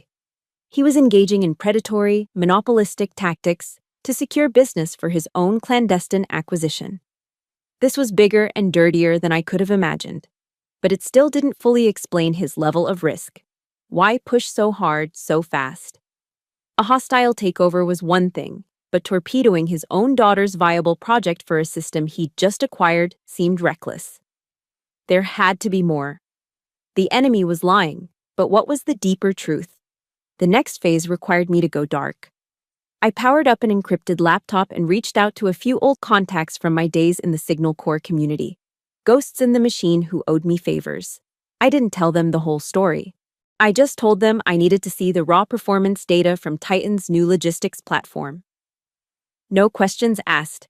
He was engaging in predatory, monopolistic tactics to secure business for his own clandestine acquisition. This was bigger and dirtier than I could have imagined, but it still didn't fully explain his level of risk. Why push so hard, so fast? A hostile takeover was one thing, but torpedoing his own daughter's viable project for a system he'd just acquired seemed reckless. There had to be more. The enemy was lying, but what was the deeper truth? The next phase required me to go dark. I powered up an encrypted laptop and reached out to a few old contacts from my days in the Signal Corps community. Ghosts in the machine who owed me favors. I didn't tell them the whole story. I just told them I needed to see the raw performance data from Titan's new logistics platform. No questions asked.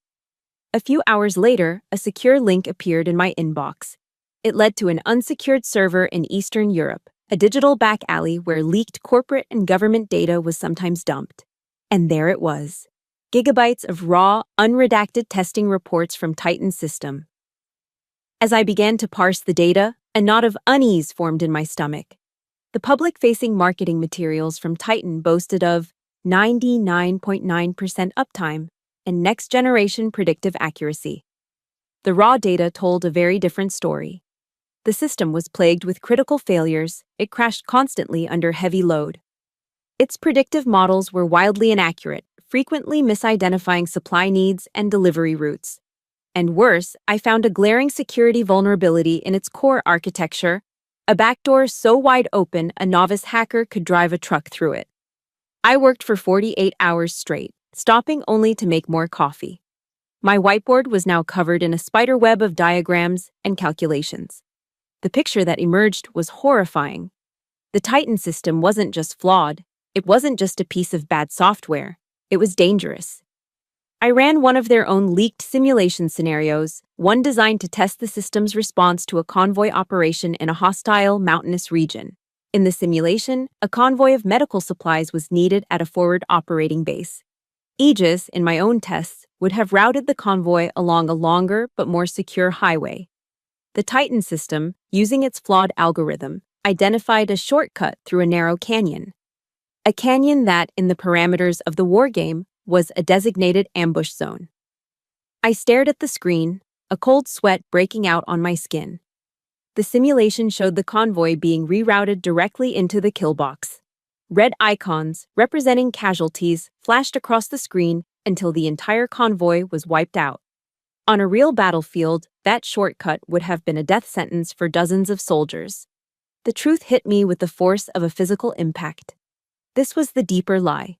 A few hours later, a secure link appeared in my inbox. It led to an unsecured server in Eastern Europe, a digital back alley where leaked corporate and government data was sometimes dumped. And there it was. Gigabytes of raw, unredacted testing reports from Titan's system. As I began to parse the data, a knot of unease formed in my stomach. The public-facing marketing materials from Titan boasted of 99.9% uptime and next-generation predictive accuracy. The raw data told a very different story. The system was plagued with critical failures. It crashed constantly under heavy load. Its predictive models were wildly inaccurate, frequently misidentifying supply needs and delivery routes. And worse, I found a glaring security vulnerability in its core architecture, a backdoor so wide open a novice hacker could drive a truck through it. I worked for 48 hours straight, stopping only to make more coffee. My whiteboard was now covered in a spider web of diagrams and calculations. The picture that emerged was horrifying. The Titan system wasn't just flawed. It wasn't just a piece of bad software. It was dangerous. I ran one of their own leaked simulation scenarios, one designed to test the system's response to a convoy operation in a hostile, mountainous region. In the simulation, a convoy of medical supplies was needed at a forward operating base. Aegis, in my own tests, would have routed the convoy along a longer but more secure highway. The Titan system, using its flawed algorithm, identified a shortcut through a narrow canyon. A canyon that, in the parameters of the wargame, was a designated ambush zone. I stared at the screen, a cold sweat breaking out on my skin. The simulation showed the convoy being rerouted directly into the kill box. Red icons, representing casualties, flashed across the screen until the entire convoy was wiped out. On a real battlefield, that shortcut would have been a death sentence for dozens of soldiers. The truth hit me with the force of a physical impact. This was the deeper lie.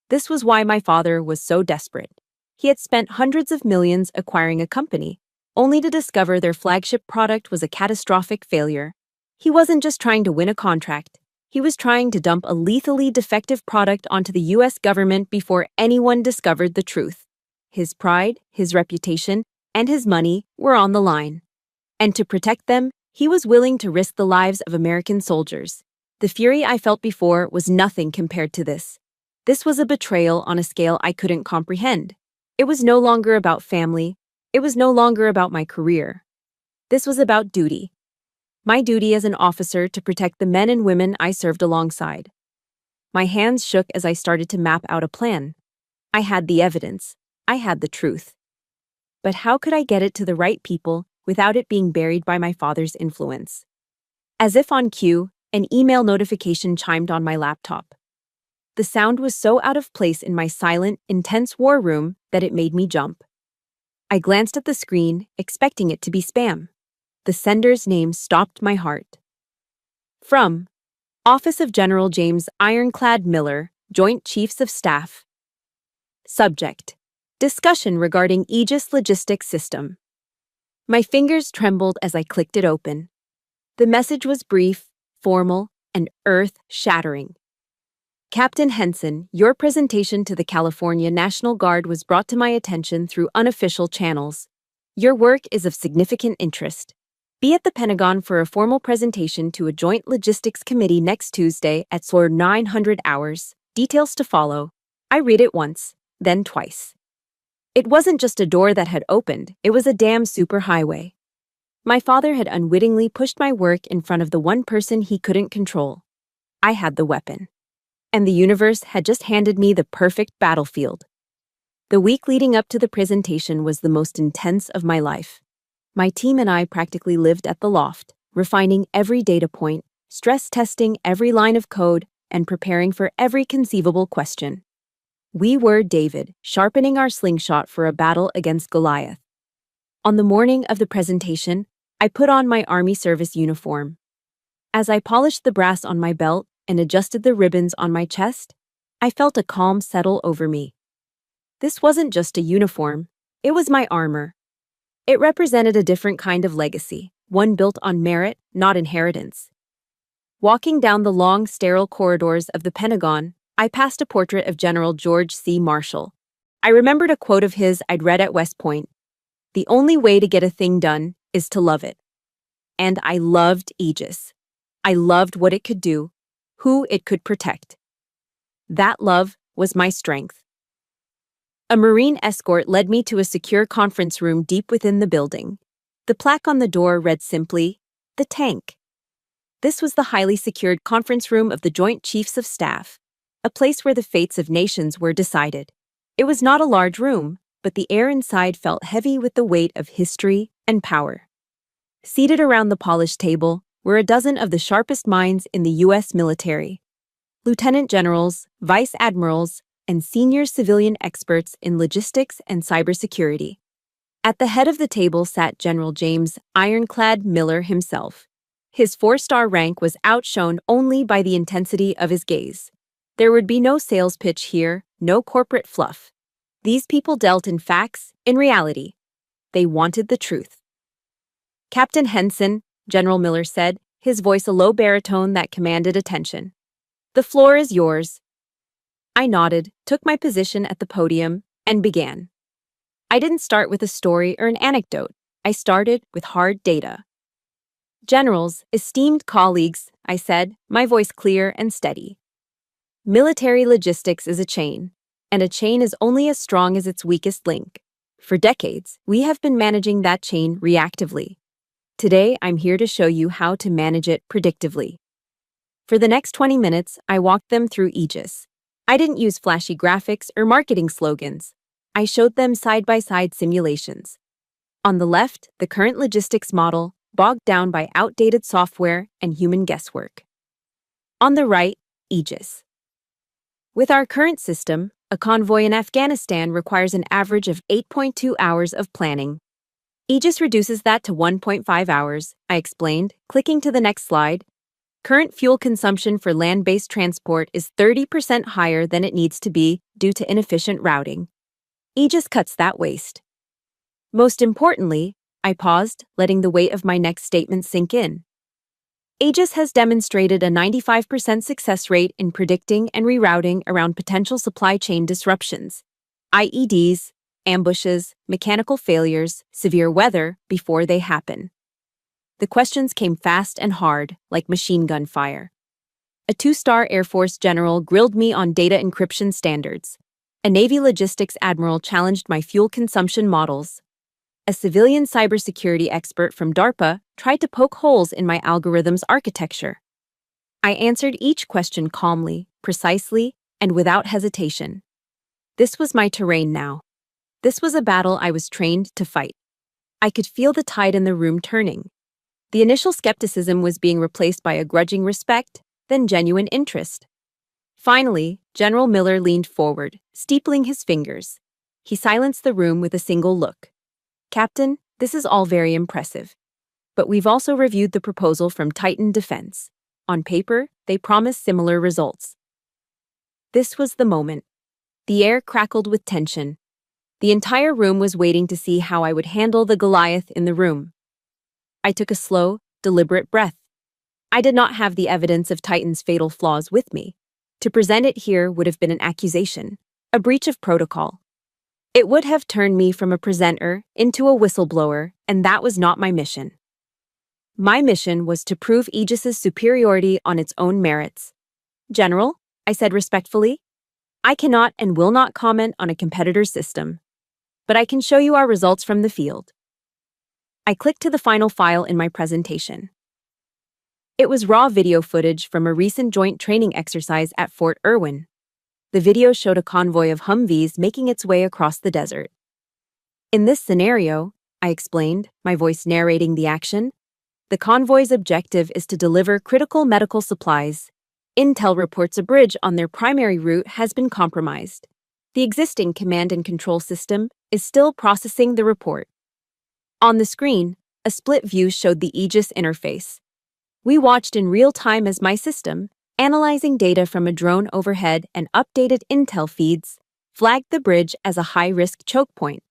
This was why my father was so desperate. He had spent hundreds of millions acquiring a company, only to discover their flagship product was a catastrophic failure. He wasn't just trying to win a contract. He was trying to dump a lethally defective product onto the US government before anyone discovered the truth. His pride, his reputation, and his money were on the line. And to protect them, he was willing to risk the lives of American soldiers. The fury I felt before was nothing compared to this. This was a betrayal on a scale I couldn't comprehend. It was no longer about family. It was no longer about my career. This was about duty. My duty as an officer to protect the men and women I served alongside. My hands shook as I started to map out a plan. I had the evidence. I had the truth. But how could I get it to the right people without it being buried by my father's influence? As if on cue, An email notification chimed on my laptop. The sound was so out of place in my silent, intense war room that it made me jump. I glanced at the screen, expecting it to be spam. The sender's name stopped my heart. From Office of General James Ironclad Miller, Joint Chiefs of Staff. Subject: Discussion regarding Aegis Logistics System. My fingers trembled as I clicked it open. The message was brief, formal, and earth-shattering. Captain Henson, your presentation to the California National Guard was brought to my attention through unofficial channels. Your work is of significant interest. Be at the Pentagon for a formal presentation to a Joint Logistics Committee next Tuesday at 900 hours. Details to follow. I read it once, then twice. It wasn't just a door that had opened, it was a damn superhighway. My father had unwittingly pushed my work in front of the one person he couldn't control. I had the weapon. And the universe had just handed me the perfect battlefield. The week leading up to the presentation was the most intense of my life. My team and I practically lived at the loft, refining every data point, stress testing every line of code, and preparing for every conceivable question. We were David, sharpening our slingshot for a battle against Goliath. On the morning of the presentation, I put on my Army service uniform. As I polished the brass on my belt and adjusted the ribbons on my chest, I felt a calm settle over me. This wasn't just a uniform, it was my armor. It represented a different kind of legacy, one built on merit, not inheritance. Walking down the long, sterile corridors of the Pentagon, I passed a portrait of General George C. Marshall. I remembered a quote of his I'd read at West Point. The only way to get a thing done is to love it. And I loved Aegis. I loved what it could do, who it could protect. That love was my strength. A Marine escort led me to a secure conference room deep within the building. The plaque on the door read simply, "The Tank." This was the highly secured conference room of the Joint Chiefs of Staff, a place where the fates of nations were decided. It was not a large room, but the air inside felt heavy with the weight of history and power. Seated around the polished table were a dozen of the sharpest minds in the U.S. military. Lieutenant generals, vice admirals, and senior civilian experts in logistics and cybersecurity. At the head of the table sat General James Ironclad Miller himself. His 4-star rank was outshone only by the intensity of his gaze. There would be no sales pitch here, no corporate fluff. These people dealt in facts, in reality. They wanted the truth. "Captain Henson," General Miller said, his voice a low baritone that commanded attention. "The floor is yours." I nodded, took my position at the podium, and began. I didn't start with a story or an anecdote. I started with hard data. "Generals, esteemed colleagues," I said, my voice clear and steady. "Military logistics is a chain, and a chain is only as strong as its weakest link. For decades, we have been managing that chain reactively. Today, I'm here to show you how to manage it predictively." For the next 20 minutes, I walked them through Aegis. I didn't use flashy graphics or marketing slogans. I showed them side-by-side simulations. On the left, the current logistics model, bogged down by outdated software and human guesswork. On the right, Aegis. With our current system, a convoy in Afghanistan requires an average of 8.2 hours of planning. Aegis reduces that to 1.5 hours, I explained, clicking to the next slide. Current fuel consumption for land-based transport is 30% higher than it needs to be due to inefficient routing. Aegis cuts that waste. Most importantly, I paused, letting the weight of my next statement sink in. Aegis has demonstrated a 95% success rate in predicting and rerouting around potential supply chain disruptions, IEDs, ambushes, mechanical failures, severe weather, before they happen. The questions came fast and hard, like machine gun fire. A 2-star Air Force general grilled me on data encryption standards. A Navy logistics admiral challenged my fuel consumption models. A civilian cybersecurity expert from DARPA tried to poke holes in my algorithm's architecture. I answered each question calmly, precisely, and without hesitation. This was my terrain now. This was a battle I was trained to fight. I could feel the tide in the room turning. The initial skepticism was being replaced by a grudging respect, then genuine interest. Finally, General Miller leaned forward, steepling his fingers. He silenced the room with a single look. "Captain, this is all very impressive. But we've also reviewed the proposal from Titan Defense. On paper, they promise similar results." This was the moment. The air crackled with tension. The entire room was waiting to see how I would handle the Goliath in the room. I took a slow, deliberate breath. I did not have the evidence of Titan's fatal flaws with me. To present it here would have been an accusation, a breach of protocol. It would have turned me from a presenter into a whistleblower, and that was not my mission. My mission was to prove Aegis's superiority on its own merits. "General," I said respectfully, "I cannot and will not comment on a competitor's system, but I can show you our results from the field." I clicked to the final file in my presentation. It was raw video footage from a recent joint training exercise at Fort Irwin. The video showed a convoy of Humvees making its way across the desert. "In this scenario," I explained, my voice narrating the action, "the convoy's objective is to deliver critical medical supplies. Intel reports a bridge on their primary route has been compromised. The existing command and control system is still processing the report." On the screen, a split view showed the Aegis interface. We watched in real time as my system, analyzing data from a drone overhead and updated intel feeds, flagged the bridge as a high-risk choke point.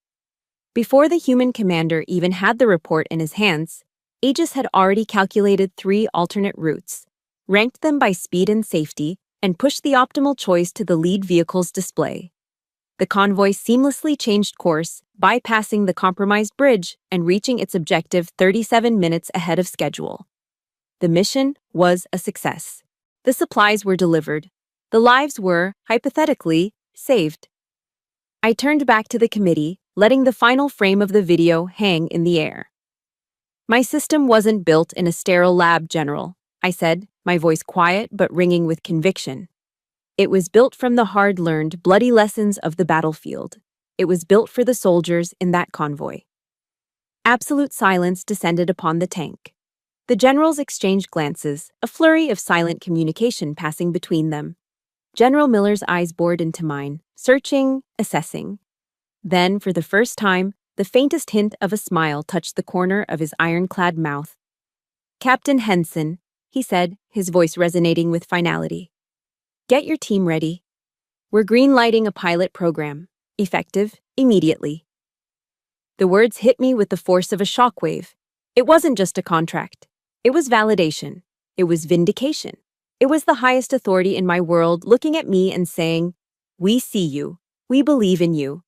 Before the human commander even had the report in his hands, Aegis had already calculated 3 alternate routes, ranked them by speed and safety, and pushed the optimal choice to the lead vehicle's display. The convoy seamlessly changed course, bypassing the compromised bridge and reaching its objective 37 minutes ahead of schedule. The mission was a success. The supplies were delivered. The lives were, hypothetically, saved. I turned back to the committee, letting the final frame of the video hang in the air. "My system wasn't built in a sterile lab, General," I said, my voice quiet but ringing with conviction. "It was built from the hard-learned, bloody lessons of the battlefield. It was built for the soldiers in that convoy." Absolute silence descended upon the tank. The generals exchanged glances, a flurry of silent communication passing between them. General Miller's eyes bored into mine, searching, assessing. Then, for the first time, the faintest hint of a smile touched the corner of his ironclad mouth. "Captain Henson," he said, his voice resonating with finality. "Get your team ready. We're green-lighting a pilot program, effective immediately." The words hit me with the force of a shockwave. It wasn't just a contract. It was validation. It was vindication. It was the highest authority in my world looking at me and saying, "We see you. We believe in you."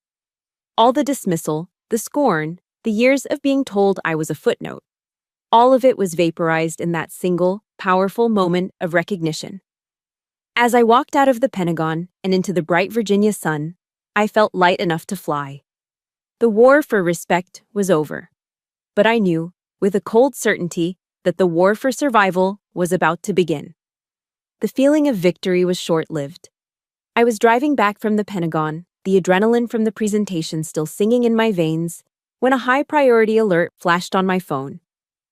All the dismissal, the scorn, the years of being told I was a footnote, all of it was vaporized in that single, powerful moment of recognition. As I walked out of the Pentagon and into the bright Virginia sun, I felt light enough to fly. The war for respect was over. But I knew, with a cold certainty, that the war for survival was about to begin. The feeling of victory was short-lived. I was driving back from the Pentagon, the adrenaline from the presentation still singing in my veins, when a high-priority alert flashed on my phone.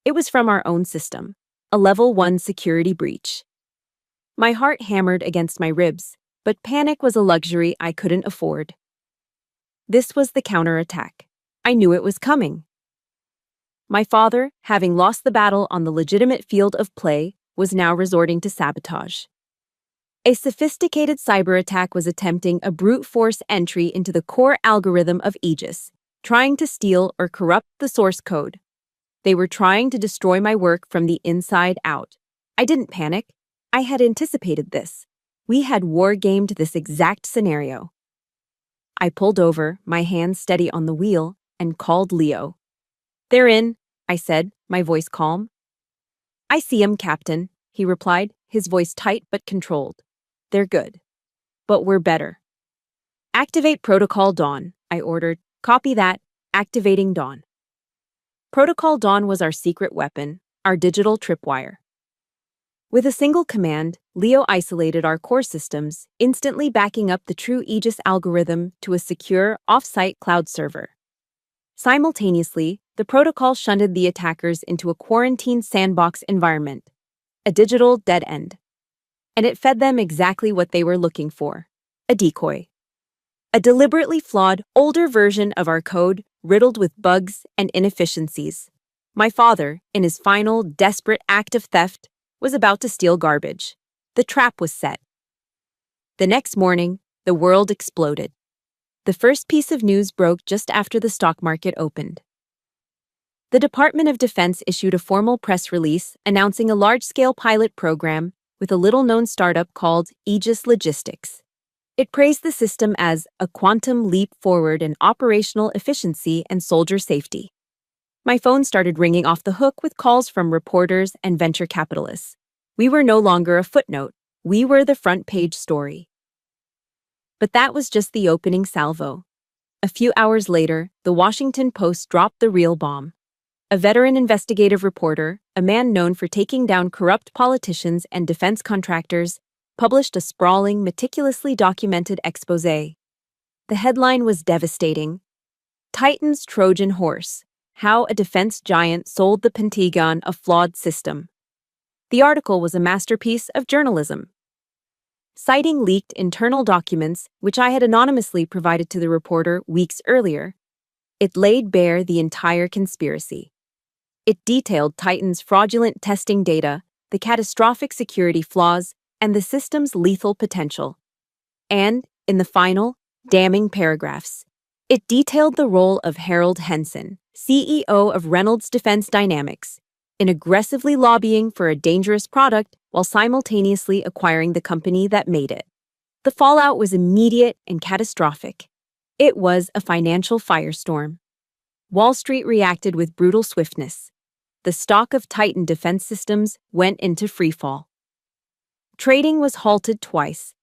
It was from our own system, a Level 1 security breach. My heart hammered against my ribs, but panic was a luxury I couldn't afford. This was the counterattack. I knew it was coming. My father, having lost the battle on the legitimate field of play, was now resorting to sabotage. A sophisticated cyber attack was attempting a brute force entry into the core algorithm of Aegis, trying to steal or corrupt the source code. They were trying to destroy my work from the inside out. I didn't panic. I had anticipated this. We had war-gamed this exact scenario. I pulled over, my hands steady on the wheel, and called Leo. "They're in," I said, my voice calm. "I see 'em, Captain," he replied, his voice tight but controlled. "They're good. But we're better." "Activate Protocol Dawn," I ordered. "Copy that. Activating Dawn." Protocol Dawn was our secret weapon, our digital tripwire. With a single command, Leo isolated our core systems, instantly backing up the true Aegis algorithm to a secure, off-site cloud server. Simultaneously, the protocol shunted the attackers into a quarantine sandbox environment, a digital dead end. And it fed them exactly what they were looking for: a decoy. A deliberately flawed, older version of our code riddled with bugs and inefficiencies. My father, in his final, desperate act of theft, was about to steal garbage. The trap was set. The next morning, the world exploded. The first piece of news broke just after the stock market opened. The Department of Defense issued a formal press release announcing a large-scale pilot program with a little-known startup called Aegis Logistics. It praised the system as a quantum leap forward in operational efficiency and soldier safety. My phone started ringing off the hook with calls from reporters and venture capitalists. We were no longer a footnote. We were the front-page story. But that was just the opening salvo. A few hours later, the Washington Post dropped the real bomb. A veteran investigative reporter, a man known for taking down corrupt politicians and defense contractors, published a sprawling, meticulously documented exposé. The headline was devastating: Titan's Trojan Horse: How a Defense Giant Sold the Pentagon a Flawed System. The article was a masterpiece of journalism. Citing leaked internal documents, which I had anonymously provided to the reporter weeks earlier, it laid bare the entire conspiracy. It detailed Titan's fraudulent testing data, the catastrophic security flaws, and the system's lethal potential. And, in the final, damning paragraphs, it detailed the role of Harold Henson, CEO of Reynolds Defense Dynamics, in aggressively lobbying for a dangerous product while simultaneously acquiring the company that made it. The fallout was immediate and catastrophic. It was a financial firestorm. Wall Street reacted with brutal swiftness. The stock of Titan Defense Systems went into freefall. Trading was halted twice.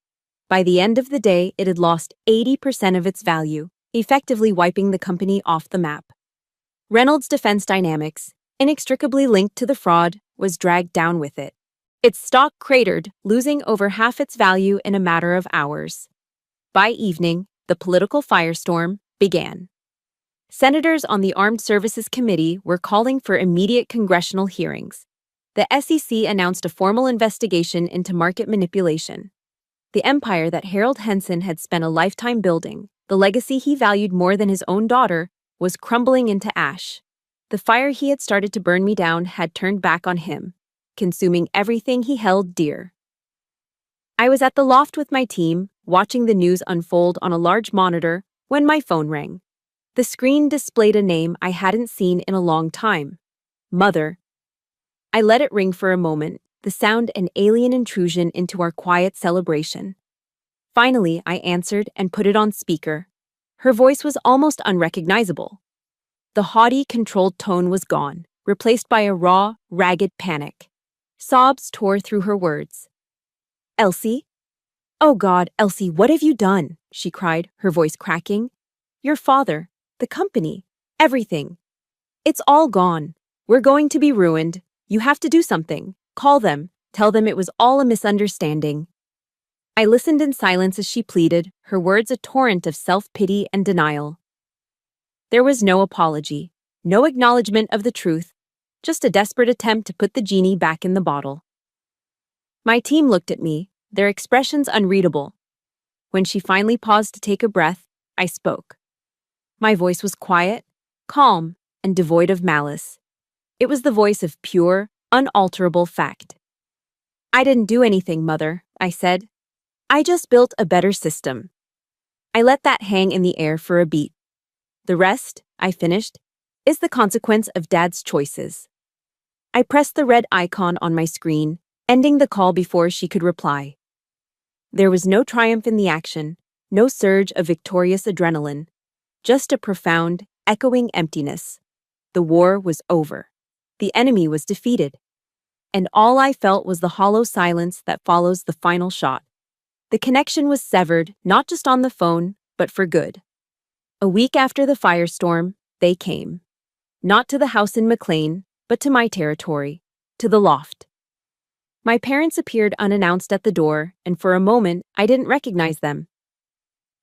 By the end of the day, it had lost 80% of its value, effectively wiping the company off the map. Reynolds Defense Dynamics, inextricably linked to the fraud, was dragged down with it. Its stock cratered, losing over half its value in a matter of hours. By evening, the political firestorm began. Senators on the Armed Services Committee were calling for immediate congressional hearings. The SEC announced a formal investigation into market manipulation. The empire that Harold Henson had spent a lifetime building, the legacy he valued more than his own daughter, was crumbling into ash. The fire he had started to burn me down had turned back on him, consuming everything he held dear. I was at the loft with my team, watching the news unfold on a large monitor, when my phone rang. The screen displayed a name I hadn't seen in a long time: Mother. I let it ring for a moment, the sound an alien intrusion into our quiet celebration. Finally, I answered and put it on speaker. Her voice was almost unrecognizable. The haughty, controlled tone was gone, replaced by a raw, ragged panic. Sobs tore through her words. "Elsie? Oh God, Elsie, what have you done?" she cried, her voice cracking. "Your father, the company, everything. It's all gone. We're going to be ruined. You have to do something. Call them. Tell them it was all a misunderstanding." I listened in silence as she pleaded, her words a torrent of self-pity and denial. There was no apology, no acknowledgement of the truth, just a desperate attempt to put the genie back in the bottle. My team looked at me, their expressions unreadable. When she finally paused to take a breath, I spoke. My voice was quiet, calm, and devoid of malice. It was the voice of pure, unalterable fact. "I didn't do anything, Mother," I said. "I just built a better system." I let that hang in the air for a beat. "The rest," I finished, "is the consequence of Dad's choices." I pressed the red icon on my screen, ending the call before she could reply. There was no triumph in the action, no surge of victorious adrenaline, just a profound, echoing emptiness. The war was over. The enemy was defeated. And all I felt was the hollow silence that follows the final shot. The connection was severed, not just on the phone, but for good. A week after the firestorm, they came. Not to the house in McLean, but to my territory, to the loft. My parents appeared unannounced at the door, and for a moment, I didn't recognize them.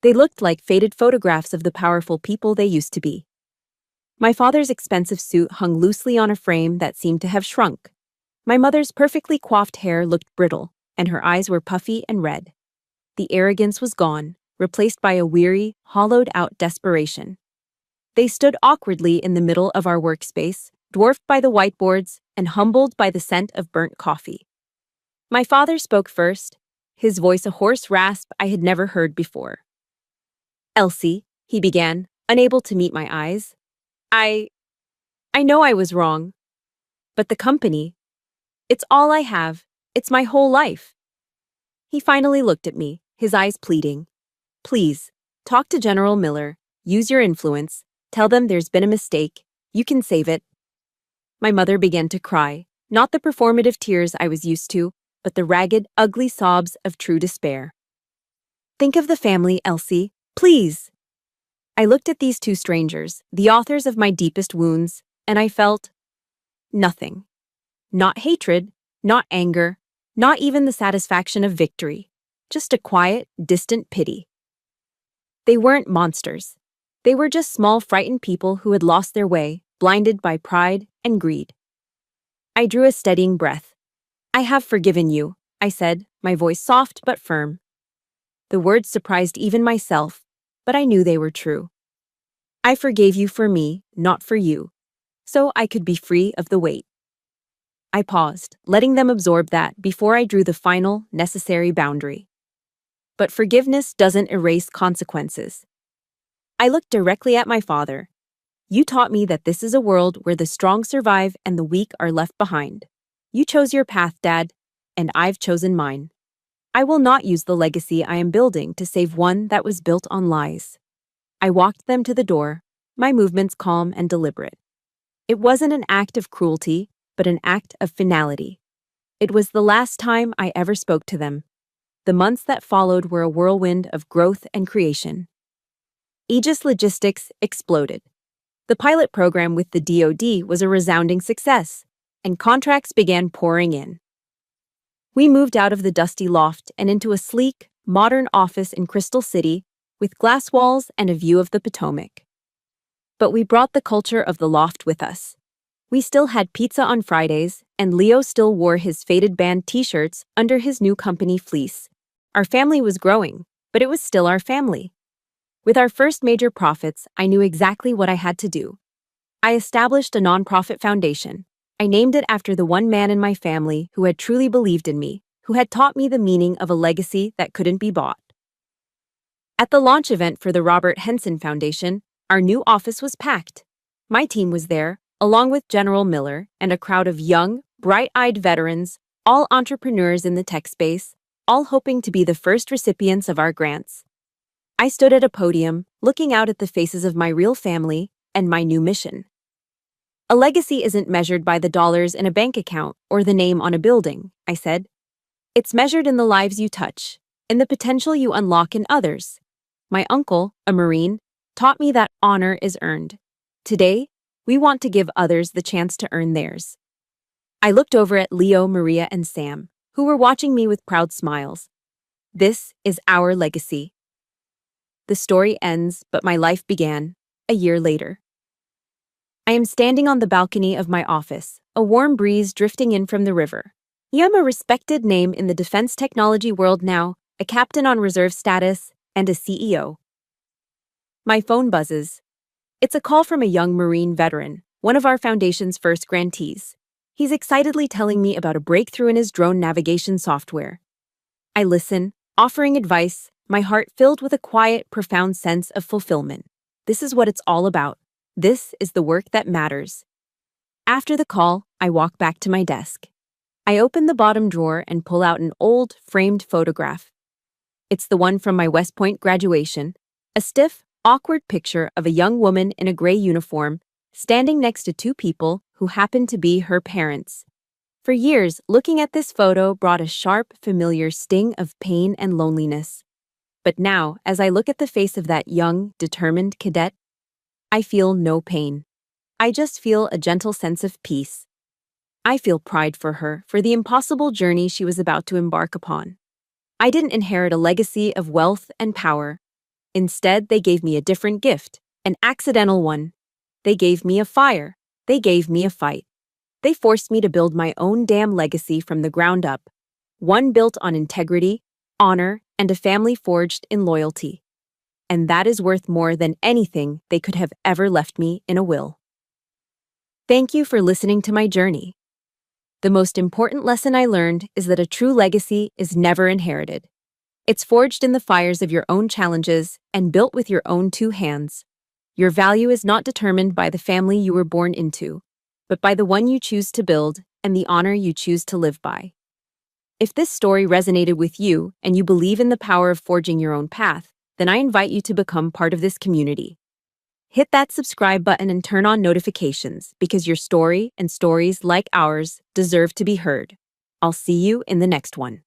They looked like faded photographs of the powerful people they used to be. My father's expensive suit hung loosely on a frame that seemed to have shrunk. My mother's perfectly coiffed hair looked brittle, and her eyes were puffy and red. The arrogance was gone, replaced by a weary, hollowed-out desperation. They stood awkwardly in the middle of our workspace, dwarfed by the whiteboards and humbled by the scent of burnt coffee. My father spoke first, his voice a hoarse rasp I had never heard before. "Elsie," he began, unable to meet my eyes. I know I was wrong. But the company, it's all I have. It's my whole life." He finally looked at me, his eyes pleading. "Please, talk to General Miller, use your influence, tell them there's been a mistake, you can save it." My mother began to cry, not the performative tears I was used to, but the ragged, ugly sobs of true despair. "Think of the family, Elsie, please." I looked at these two strangers, the authors of my deepest wounds, and I felt nothing. Not hatred, not anger, not even the satisfaction of victory, just a quiet, distant pity. They weren't monsters. They were just small, frightened people who had lost their way, blinded by pride and greed. I drew a steadying breath. "I have forgiven you," I said, my voice soft but firm. The words surprised even myself, but I knew they were true. "I forgave you for me, not for you, so I could be free of the weight." I paused, letting them absorb that before I drew the final, necessary boundary. But forgiveness doesn't erase consequences. I looked directly at my father. "You taught me that this is a world where the strong survive and the weak are left behind. You chose your path, Dad, and I've chosen mine. I will not use the legacy I am building to save one that was built on lies." I walked them to the door, my movements calm and deliberate. It wasn't an act of cruelty, but an act of finality. It was the last time I ever spoke to them. The months that followed were a whirlwind of growth and creation. Aegis Logistics exploded. The pilot program with the DoD was a resounding success, and contracts began pouring in. We moved out of the dusty loft and into a sleek, modern office in Crystal City with glass walls and a view of the Potomac. But we brought the culture of the loft with us. We still had pizza on Fridays, and Leo still wore his faded band t-shirts under his new company fleece. Our family was growing, but it was still our family. With our first major profits, I knew exactly what I had to do. I established a nonprofit foundation. I named it after the one man in my family who had truly believed in me, who had taught me the meaning of a legacy that couldn't be bought. At the launch event for the Robert Henson Foundation, our new office was packed. My team was there, along with General Miller and a crowd of young, bright-eyed veterans, all entrepreneurs in the tech space, all hoping to be the first recipients of our grants. I stood at a podium, looking out at the faces of my real family and my new mission. "A legacy isn't measured by the dollars in a bank account or the name on a building," I said. "It's measured in the lives you touch, in the potential you unlock in others." My uncle, a Marine, taught me that honor is earned. Today, we want to give others the chance to earn theirs. I looked over at Leo, Maria, and Sam, who were watching me with proud smiles. This is our legacy. The story ends, but my life began, a year later. I am standing on the balcony of my office, a warm breeze drifting in from the river. I am a respected name in the defense technology world now, a captain on reserve status, and a CEO. My phone buzzes. It's a call from a young Marine veteran, one of our foundation's first grantees. He's excitedly telling me about a breakthrough in his drone navigation software. I listen, offering advice, my heart filled with a quiet, profound sense of fulfillment. This is what it's all about. This is the work that matters. After the call, I walk back to my desk. I open the bottom drawer and pull out an old, framed photograph. It's the one from my West Point graduation, a stiff, awkward picture of a young woman in a gray uniform standing next to two people who happen to be her parents. For years, looking at this photo brought a sharp, familiar sting of pain and loneliness. But now, as I look at the face of that young, determined cadet, I feel no pain. I just feel a gentle sense of peace. I feel pride for her, for the impossible journey she was about to embark upon. I didn't inherit a legacy of wealth and power. Instead, they gave me a different gift, an accidental one. They gave me a fire. They gave me a fight. They forced me to build my own damn legacy from the ground up, one built on integrity, honor, and a family forged in loyalty. And that is worth more than anything they could have ever left me in a will. Thank you for listening to my journey. The most important lesson I learned is that a true legacy is never inherited. It's forged in the fires of your own challenges and built with your own two hands. Your value is not determined by the family you were born into, but by the one you choose to build and the honor you choose to live by. If this story resonated with you and you believe in the power of forging your own path, then I invite you to become part of this community. Hit that subscribe button and turn on notifications because your story and stories like ours deserve to be heard. I'll see you in the next one.